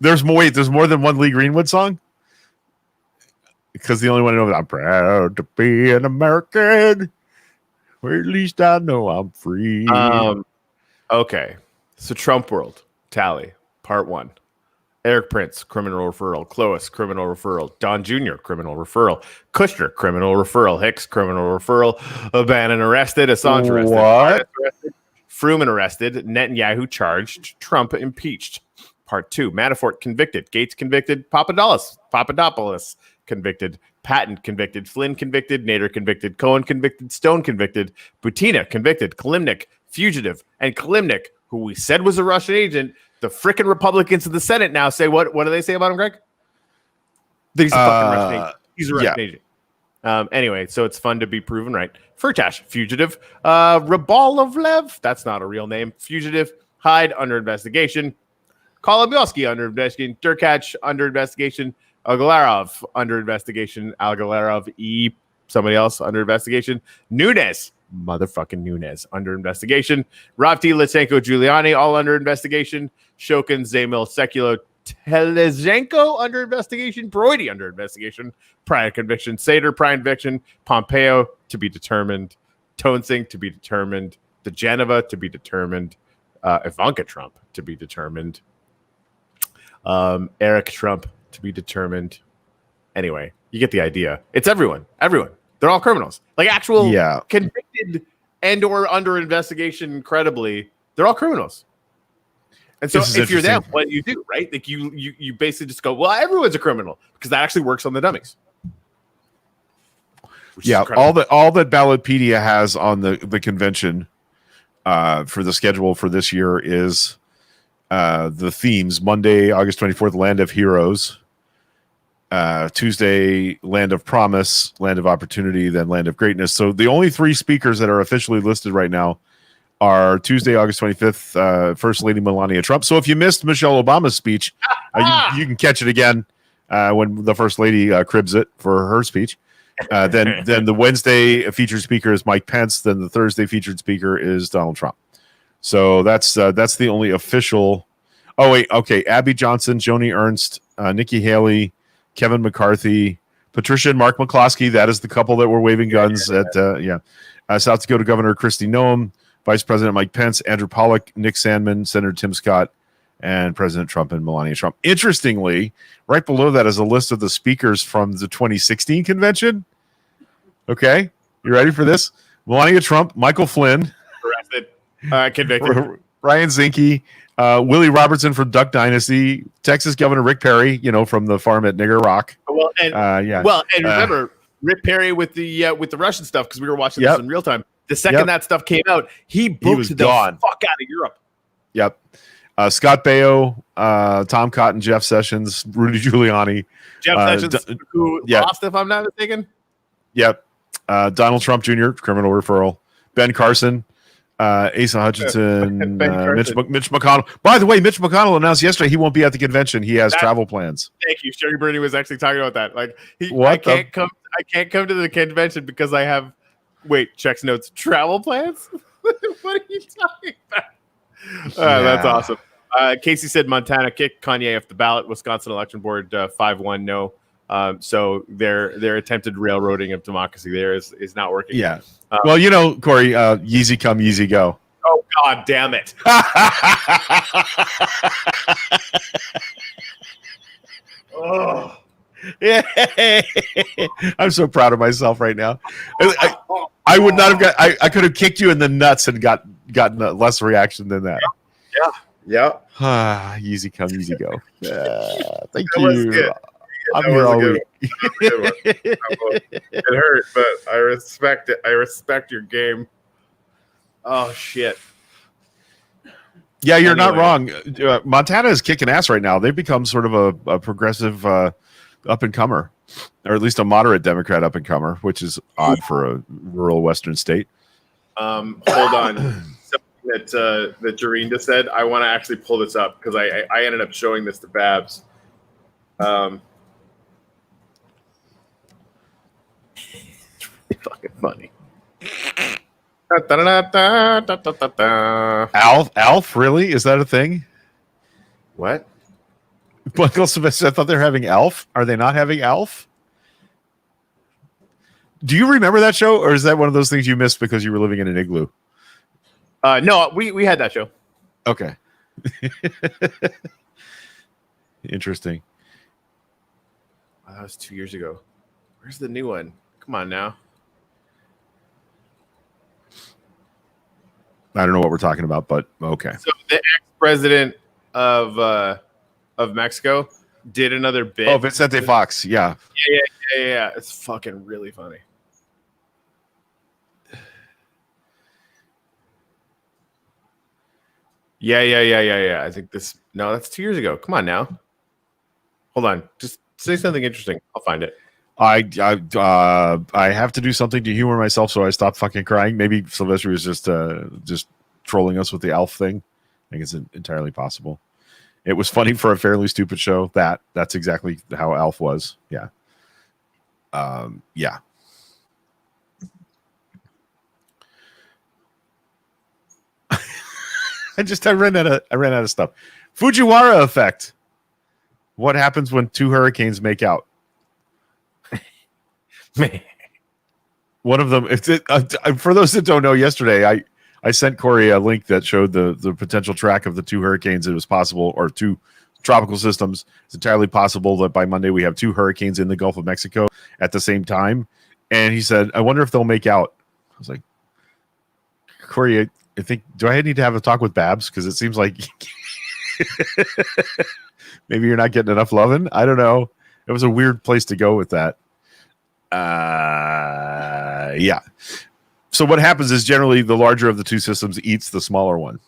There's more than one Lee Greenwood song? Because the only one I know is I'm proud to be an American. Or at least I know I'm free. Okay. So Trump World Tally, Part 1. Eric Prince, criminal referral. Clois, criminal referral. Don Jr., criminal referral. Kushner, criminal referral. Hicks, criminal referral. Bannon arrested. Assange arrested. What? Fruman arrested. Netanyahu charged. Trump impeached. Part 2. Manafort convicted. Gates convicted. Papadopoulos convicted. Patton convicted. Flynn convicted. Nader convicted. Cohen convicted. Stone convicted. Butina convicted. Kalimnik fugitive. And Kalimnik, who we said was a Russian agent, the frickin' Republicans in the Senate now say what do they say about him, Greg? He's a fucking Russian agent. He's a Russian agent. Anyway, so it's fun to be proven right. Firtash, fugitive. Rabolovlev, that's not a real name. Fugitive. Hyde, under investigation. Kolomoisky, under investigation. Derkach, under investigation. Agalarov, under investigation. Agalarov, somebody else, under investigation. Nunes, motherfucking Nunes, under investigation. Ravti, Lysenko, Giuliani, all under investigation. Shokin, Zamil, Sekulo, Telezenko, under investigation. Broidy, under investigation. Prior conviction. Sater, prior conviction. Pompeo, to be determined. Toensing, to be determined. DeGeneva, to be determined. Ivanka Trump, to be determined. Eric Trump, to be determined. Anyway, you get the idea. It's everyone. They're all criminals. Like actual convicted and or under investigation credibly, they're all criminals. And so if you're them, what you do, right? Like you basically just go, well, everyone's a criminal because that actually works on the dummies. Yeah, all that Ballotpedia has on the convention for the schedule for this year is the themes. Monday, August 24th, Land of Heroes. Tuesday, Land of Promise, Land of Opportunity, then Land of Greatness. So the only 3 speakers that are officially listed right now are Tuesday, August 25th, First Lady Melania Trump. So if you missed Michelle Obama's speech, you can catch it again when the First Lady cribs it for her speech. Then the Wednesday featured speaker is Mike Pence. Then the Thursday featured speaker is Donald Trump. So that's the only official. Oh wait, okay. Abby Johnson, Joni Ernst, Nikki Haley, Kevin McCarthy, Patricia and Mark McCloskey. That is the couple that were waving guns at South Dakota Governor Kristi Noem, Vice President Mike Pence, Andrew Pollock, Nick Sandmann, Senator Tim Scott, and President Trump and Melania Trump. Interestingly, right below that is a list of the speakers from the 2016 convention. Okay, you ready for this? Melania Trump, Michael Flynn, arrested, convicted, Ryan Zinke, Willie Robertson from Duck Dynasty, Texas Governor Rick Perry, from the farm at Nigger Rock. Well, and remember Rick Perry with the Russian stuff because we were watching this in real time. The second that stuff came out, he booked the fuck out of Europe. Yep. Scott Baio, Tom Cotton, Jeff Sessions, Rudy Giuliani, Jeff Sessions, who lost, if I'm not mistaken. Yep. Donald Trump Jr., criminal referral. Ben Carson. Asa Hutchinson, Mitch McConnell. By the way, Mitch McConnell announced yesterday he won't be at the convention. He has travel plans. Thank you. Sherry Bernie was actually talking about that. Like, I can't come to the convention because I have checks notes travel plans. What are you talking about? That's awesome. Casey said Montana kicked Kanye off the ballot. Wisconsin election board 5-1 no. So their attempted railroading of democracy there is not working. Yeah. Well, Corey, Yeezy come, Yeezy go. Oh, God damn it. Yeah, I'm so proud of myself right now. I would not have got. I could have kicked you in the nuts and gotten a less reaction than that. Yeah. Easy come, easy go. Thank That was you. good. I'm That here was a all good week. Good one. It hurt, but I respect it. I respect your game. Oh shit. Yeah, you're not Anyway. wrong. Montana is kicking ass right now. They've become sort of a progressive up and comer, or at least a moderate Democrat up and comer, which is odd for a rural Western state. Hold on. Something that Jareen just said. I want to actually pull this up because I ended up showing this to Babs. It's really fucking funny. Alf, really? Is that a thing? What? Michael Smith, I thought they were having Alf. Are they not having Alf? Do you remember that show, or is that one of those things you missed because you were living in an igloo? No, we had that show. Okay. Interesting. Oh, that was 2 years ago. Where's the new one? Come on now. I don't know what we're talking about, but okay. So the ex-president of Mexico did another bit. Oh, Vicente Fox. Yeah. Yeah. It's fucking really funny. Yeah. I think this. No, that's 2 years ago. Come on now. Hold on. Just say something interesting. I'll find it. I have to do something to humor myself, so I stopped fucking crying. Maybe Sylvester was just trolling us with the Alf thing. I think it's entirely possible. It was funny for a fairly stupid show. That's exactly how Alf was. Yeah. Yeah. I ran out of stuff. Fujiwara effect. What happens when two hurricanes make out? One of them. For those that don't know, yesterday I sent Corey a link that showed the potential track of the two hurricanes. It was possible, or two tropical systems. It's entirely possible that by Monday we have two hurricanes in the Gulf of Mexico at the same time. And he said, "I wonder if they'll make out." I was like, Corey, I think, do I need to have a talk with Babs? Because it seems like maybe you're not getting enough loving. I don't know. It was a weird place to go with that. Yeah. So what happens is generally the larger of the two systems eats the smaller one.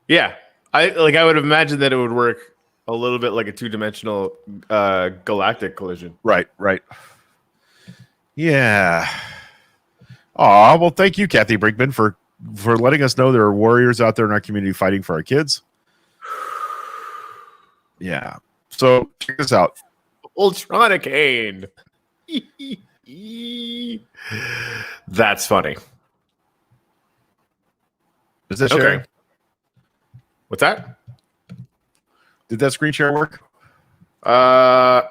Yeah. I would imagine that it would work a little bit like a two-dimensional galactic collision. Right. Yeah. Oh, well, thank you, Kathy Brinkman, for letting us know there are warriors out there in our community fighting for our kids. Yeah. So check this out. Ultronicane. That's funny. Is that sharing? Okay. What's that? Did that screen share work? Yeah,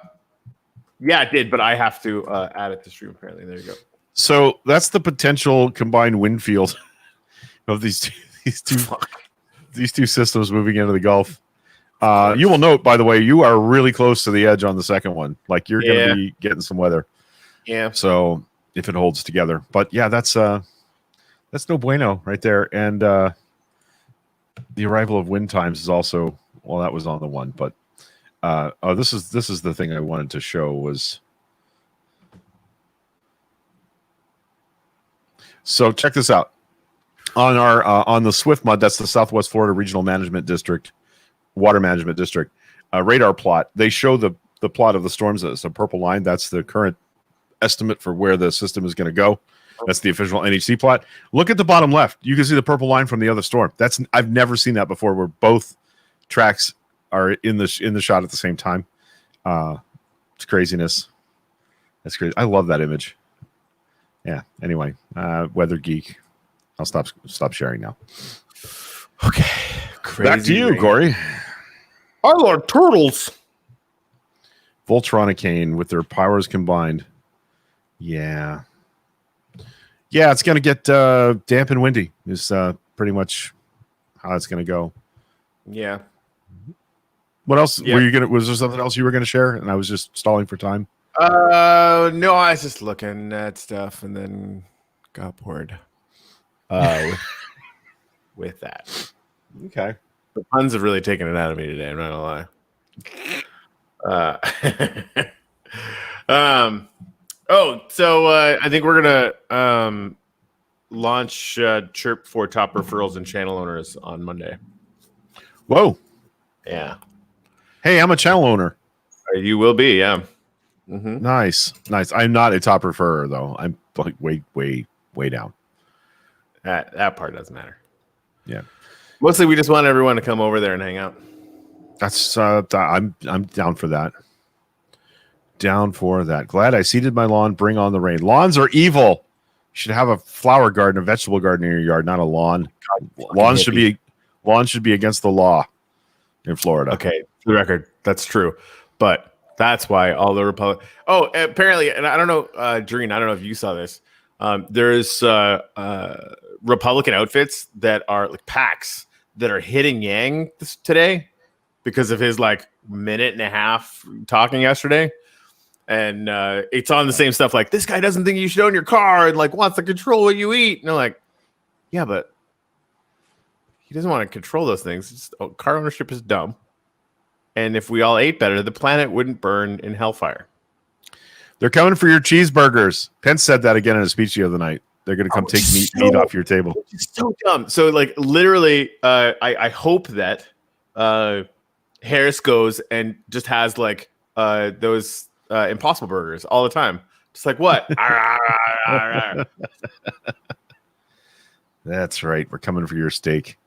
it did, but I have to add it to stream. Apparently, there you go. So that's the potential combined wind field of these two systems moving into the Gulf. You will note, by the way, you are really close to the edge on the second one. Like you're going to be getting some weather. Yeah. So if it holds together, but yeah, that's no bueno right there. And the arrival of wind times is also, well, that was on the one, but this is the thing I wanted to show was. So check this out. On our on the SWIFT-MUD, that's the Southwest Florida Regional Management District, Water Management District radar plot. They show the plot of the storms as a purple line. That's the current estimate for where the system is going to go. That's the official NHC plot. Look at the bottom left. You can see the purple line from the other storm. I've never seen that before, where both tracks are in the shot at the same time. It's craziness. That's crazy. I love that image. Yeah. Anyway, Weather Geek. I'll stop sharing now. Okay. Crazy Back to you, rain. Corey. I love turtles. Voltronicane with their powers combined. Yeah. Yeah, it's going to get damp and windy is pretty much how it's going to go. Yeah. What else Yeah. were you gonna? Was there something else you were gonna share? And I was just stalling for time. No, I was just looking at stuff and then got bored. With that, Okay. the puns have really taken it out of me today. I'm not gonna lie. So I think we're gonna launch Chirp for top referrals and channel owners on Monday. Whoa. Yeah, Hey, I'm a channel owner. you will be. Yeah. Mm-hmm. Nice. I'm not a top referrer though. I'm like way down. That part doesn't matter. Yeah. Mostly, we just want everyone to come over there and hang out. That's I'm down for that. Down for that. Glad I seeded my lawn. Bring on the rain. Lawns are evil. You should have a flower garden, a vegetable garden in your yard, not a lawn. Lawns should be against the law in Florida. Okay, for the record, that's true, but that's why all the Republic. Oh, apparently, and I don't know, Doreen, I don't know if you saw this. There's Republican outfits that are like PACs that are hitting Yang today because of his like minute and a half talking yesterday. And it's on the same stuff like, this guy doesn't think you should own your car and like wants to control what you eat. And they're like, yeah, but he doesn't want to control those things. Car ownership is dumb. And if we all ate better, the planet wouldn't burn in hellfire. They're coming for your cheeseburgers. Pence said that again in a speech the other night. They're going to come take meat off your table. It's so dumb. So like literally, I hope that Harris goes and just has like those Impossible Burgers all the time. Just like what? That's right. We're coming for your steak.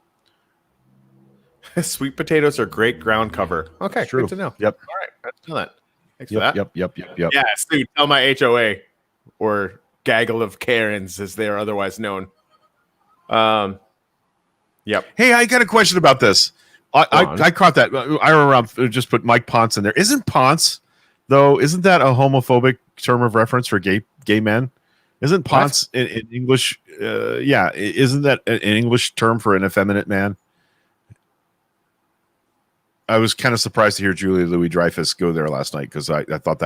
Sweet potatoes are great ground cover. Okay, True. good to know. Yep. All right, good to know that. Thanks for that. Yep. Yeah, Stu, tell my HOA or gaggle of Karens, as they are otherwise known. Yep. Hey, I got a question about this. I caught that. I remember just put Mike Ponce in there. Isn't Ponce, though, isn't that a homophobic term of reference for gay men? Isn't Ponce in English? Isn't that an English term for an effeminate man? I was kind of surprised to hear Julia Louis-Dreyfus go there last night because I thought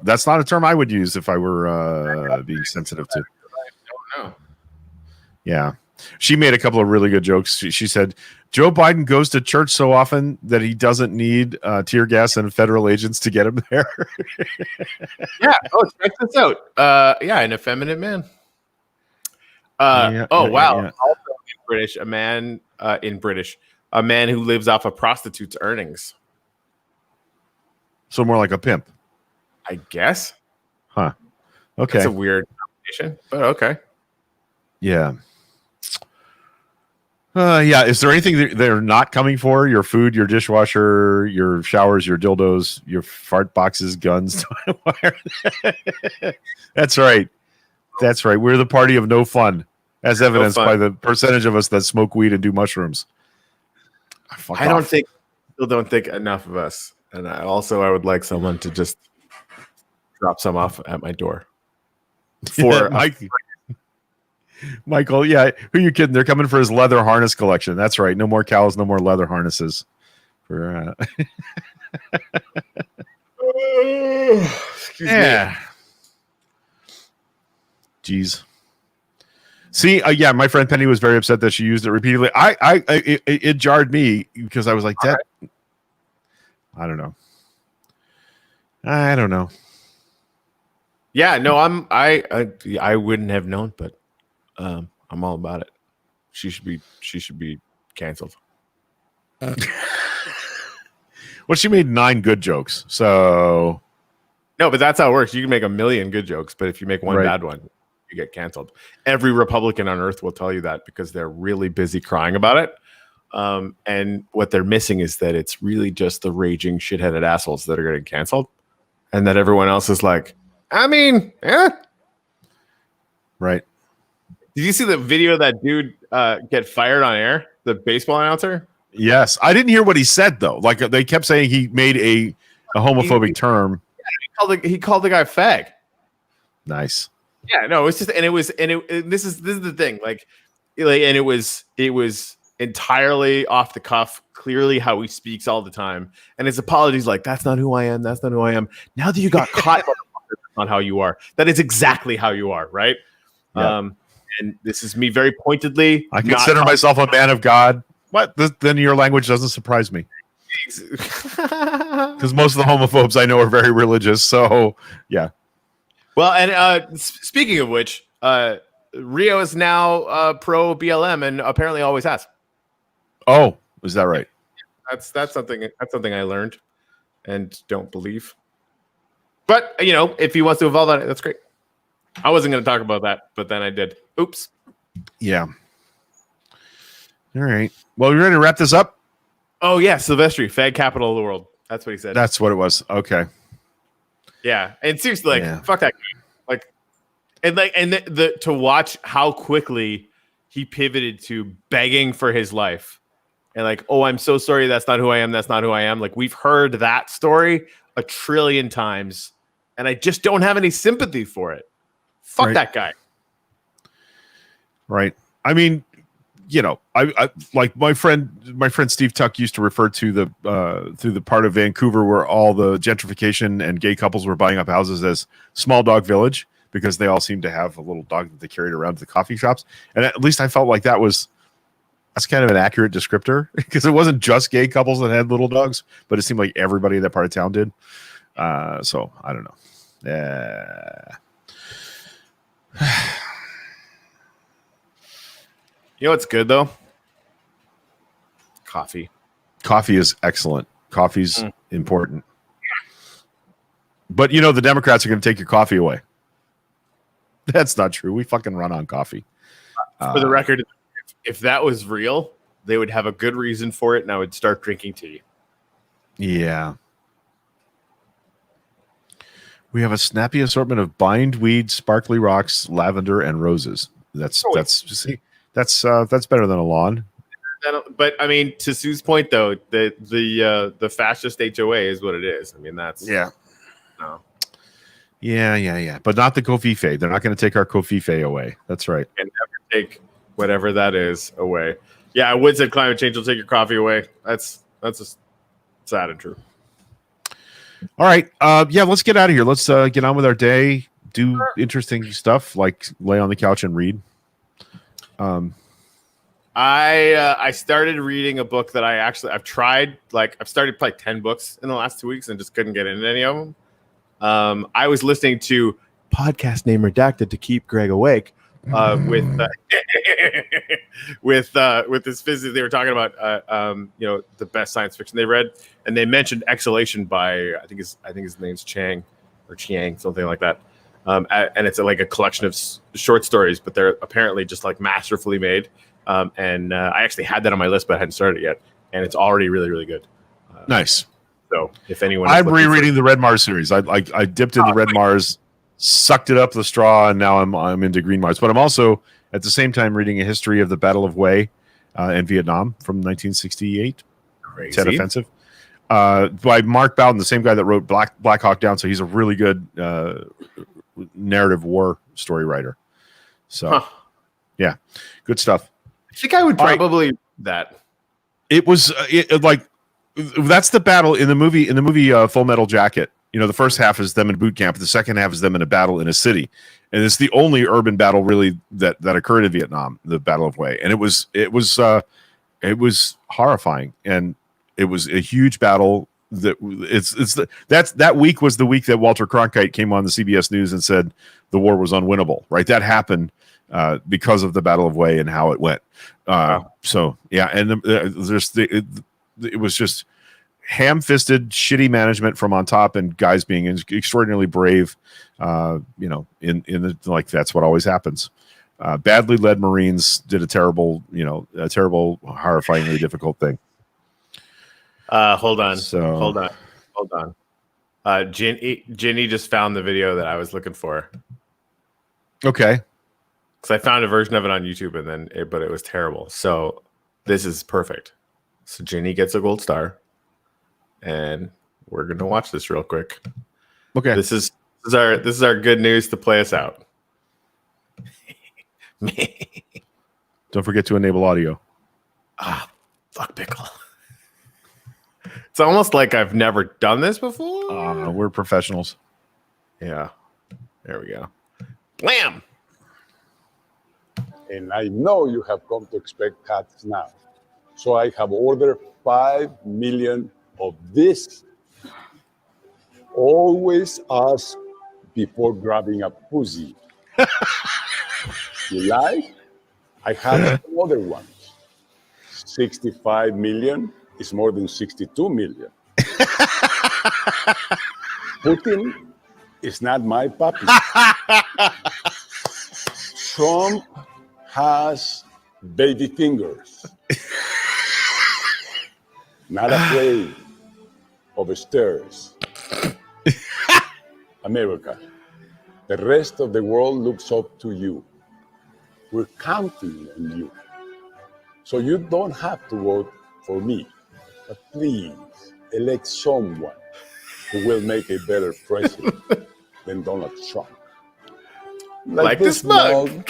that's not a term I would use if I were being sensitive to. I don't know. Yeah. She made a couple of really good jokes. She said, Joe Biden goes to church so often that he doesn't need tear gas and federal agents to get him there. Yeah. Oh, check this out. An effeminate man. Wow. Also in British, a man who lives off a prostitute's earnings. So more like a pimp. I guess. Huh. Okay. It's a weird combination, but okay. Yeah. Is there anything they're not coming for? Your food, your dishwasher, your showers, your dildos, your fart boxes, guns. That's right. We're the party of no fun, as evidenced by the percentage of us that smoke weed and do mushrooms. I still don't think enough of us. And I would like someone to just drop some off at my door. For Michael, yeah, who are you kidding? They're coming for his leather harness collection. That's right. No more cows, no more leather harnesses. Excuse me. Jeez. See, my friend Penny was very upset that she used it repeatedly. It jarred me because I was like, that. Right. I don't know. Yeah, no, I wouldn't have known, but I'm all about it. She should be canceled. Well, she made 9 good jokes, so no, but that's how it works. You can make 1 million good jokes, but if you make one bad one, you get canceled. Every Republican on earth will tell you that because they're really busy crying about it. And what they're missing is that it's really just the raging shitheaded assholes that are getting canceled, and that everyone else is like, I mean, yeah, right. Did you see the video of that dude get fired on air? The baseball announcer? Yes. I didn't hear what he said, though. Like, they kept saying he made a homophobic term. He called the guy fag. Nice. Yeah, no, it's just, this is the thing. Like, and it was entirely off the cuff, clearly how he speaks all the time. And his apologies like, that's not who I am. That's not who I am. Now that you got caught on how you are, that is exactly how you are, right? Yeah. And this is me very pointedly. I consider myself a man of God. What? Then your language doesn't surprise me. Because most of the homophobes I know are very religious. So, yeah. Well, and speaking of which, Rio is now pro BLM and apparently always has. Oh, is that right? That's something I learned and don't believe. But if he wants to evolve on it, that's great. I wasn't going to talk about that, but then I did. Oops. Yeah. All right. Well, you ready to wrap this up? Oh yeah, Silvestri, fag capital of the world. That's what he said. That's what it was. Okay. Yeah, and seriously, fuck that guy. And to watch how quickly he pivoted to begging for his life, and oh, I'm so sorry, that's not who I am. That's not who I am. We've heard that story a trillion times, and I just don't have any sympathy for it. Fuck that guy. Right. I mean, I like my friend Steve Tuck used to refer to the part of Vancouver where all the gentrification and gay couples were buying up houses as Small Dog Village, because they all seemed to have a little dog that they carried around to the coffee shops. And at least I felt like that's kind of an accurate descriptor, because it wasn't just gay couples that had little dogs, but it seemed like everybody in that part of town did. So I don't know. You know what's good though? Coffee. Coffee is excellent. Coffee's important. But the Democrats are going to take your coffee away. That's not true. We fucking run on coffee. For the record, if that was real, they would have a good reason for it, and I would start drinking tea. Yeah. We have a snappy assortment of bindweed, sparkly rocks, lavender, and roses. That's better than a lawn. But I mean, to Sue's point though, the fascist HOA is what it is. I mean, that's no. Yeah. Yeah. But not the Kofife. They're not going to take our Kofife away. That's right. And never take whatever that is away. Yeah, I would say climate change will take your coffee away. That's just sad and true. All right. Let's get out of here. Let's get on with our day. Do interesting stuff like lay on the couch and read. I started reading a book that I've tried. I've started probably 10 books in the last 2 weeks and just couldn't get into any of them. I was listening to podcast name redacted to keep Greg awake with this physicist. They were talking about the best science fiction they read, and they mentioned Exhalation by I think his name's Chang or Chiang, something like that. And it's a collection of short stories, but they're apparently just masterfully made. And I actually had that on my list, but I hadn't started it yet, and it's already really, really good. Nice. So if anyone, I'm rereading the Red Mars series. I dipped into Red Mars, sucked it up the straw, and now I'm into Green Mars. But I'm also at the same time reading a history of the Battle of Hue in Vietnam from 1968. Crazy. Tet Offensive. By Mark Bowden, the same guy that wrote Black Hawk Down. So he's a really good narrative war story writer. So yeah, good stuff. I think I would probably that. It was that's the battle in the movie Full Metal Jacket. The first half is them in boot camp. The second half is them in a battle in a city, and it's the only urban battle really that occurred in Vietnam, the Battle of Hue. And it was horrifying, and it was a huge battle. That week was the week that Walter Cronkite came on the CBS News and said the war was unwinnable. Right, that happened because of the Battle of Hue and how it went. Wow. So yeah, and it was just ham-fisted, shitty management from on top, and guys being extraordinarily brave. In the that's what always happens. Badly led Marines did a terrible, horrifyingly difficult thing. Hold on. Ginny just found the video that I was looking for. Okay. Because I found a version of it on YouTube, but it was terrible. So this is perfect. So Ginny gets a gold star, and we're gonna watch this real quick. Okay. This is our good news to play us out. Don't forget to enable audio. Ah, fuck pickle. It's almost like I've never done this before. We're professionals. Yeah. There we go. Blam! And I know you have come to expect cats now. So I have ordered 5 million of this. Always ask before grabbing a pussy. You like? I have other ones. 65 million is more than 62 million. Putin is not my puppy. Trump has baby fingers. Not afraid of stairs. America, the rest of the world looks up to you. We're counting on you. So you don't have to vote for me, but please elect someone who will make a better president than Donald Trump. Like this mug.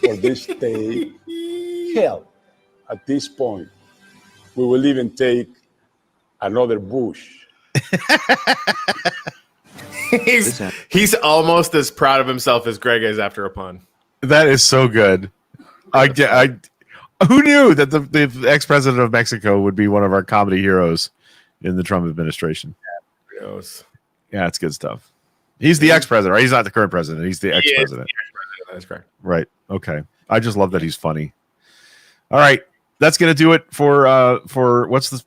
Or this day. Hell, at this point, we will even take another Bush. He's almost as proud of himself as Greg is after a pun. That is so good. I who knew that the ex-president of Mexico would be one of our comedy heroes in the Trump administration? Yeah, it's good stuff. He's the ex-president, right? He's not the current president. He's the ex-president. That's correct. Right. Okay. I just love that he's funny. All right. That's going to do it for what's this?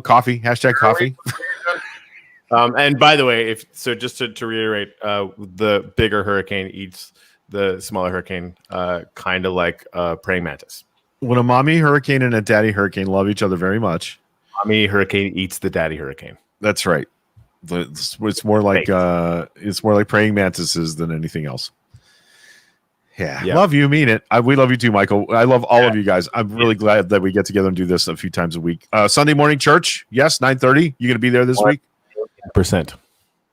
Coffee. Hashtag coffee. And by the way, just to reiterate, the bigger hurricane eats the smaller hurricane, kind of like a praying mantis. When a mommy hurricane and a daddy hurricane love each other very much, mommy hurricane eats the daddy hurricane. That's right. It's more like praying mantises than anything else. Yeah. Love you, mean it. We love you too, Michael. I love all of you guys. I'm really glad that we get together and do this a few times a week. Sunday morning church, yes, 9:30. You gonna be there this week? %.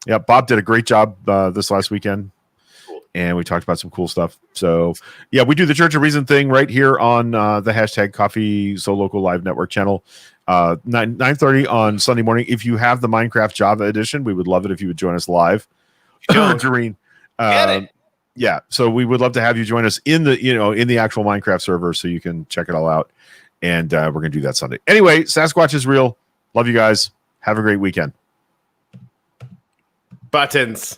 Yeah, Bob did a great job this last weekend, and we talked about some cool stuff. So yeah, we do the Church of Reason thing right here on the hashtag Coffee So Local Live Network channel. 9:30 on Sunday morning. If you have the Minecraft Java edition, we would love it if you would join us live. Jareen, yeah, so we would love to have you join us in the actual Minecraft server so you can check it all out. And we're gonna do that Sunday. Anyway, Sasquatch is real. Love you guys. Have a great weekend. Buttons.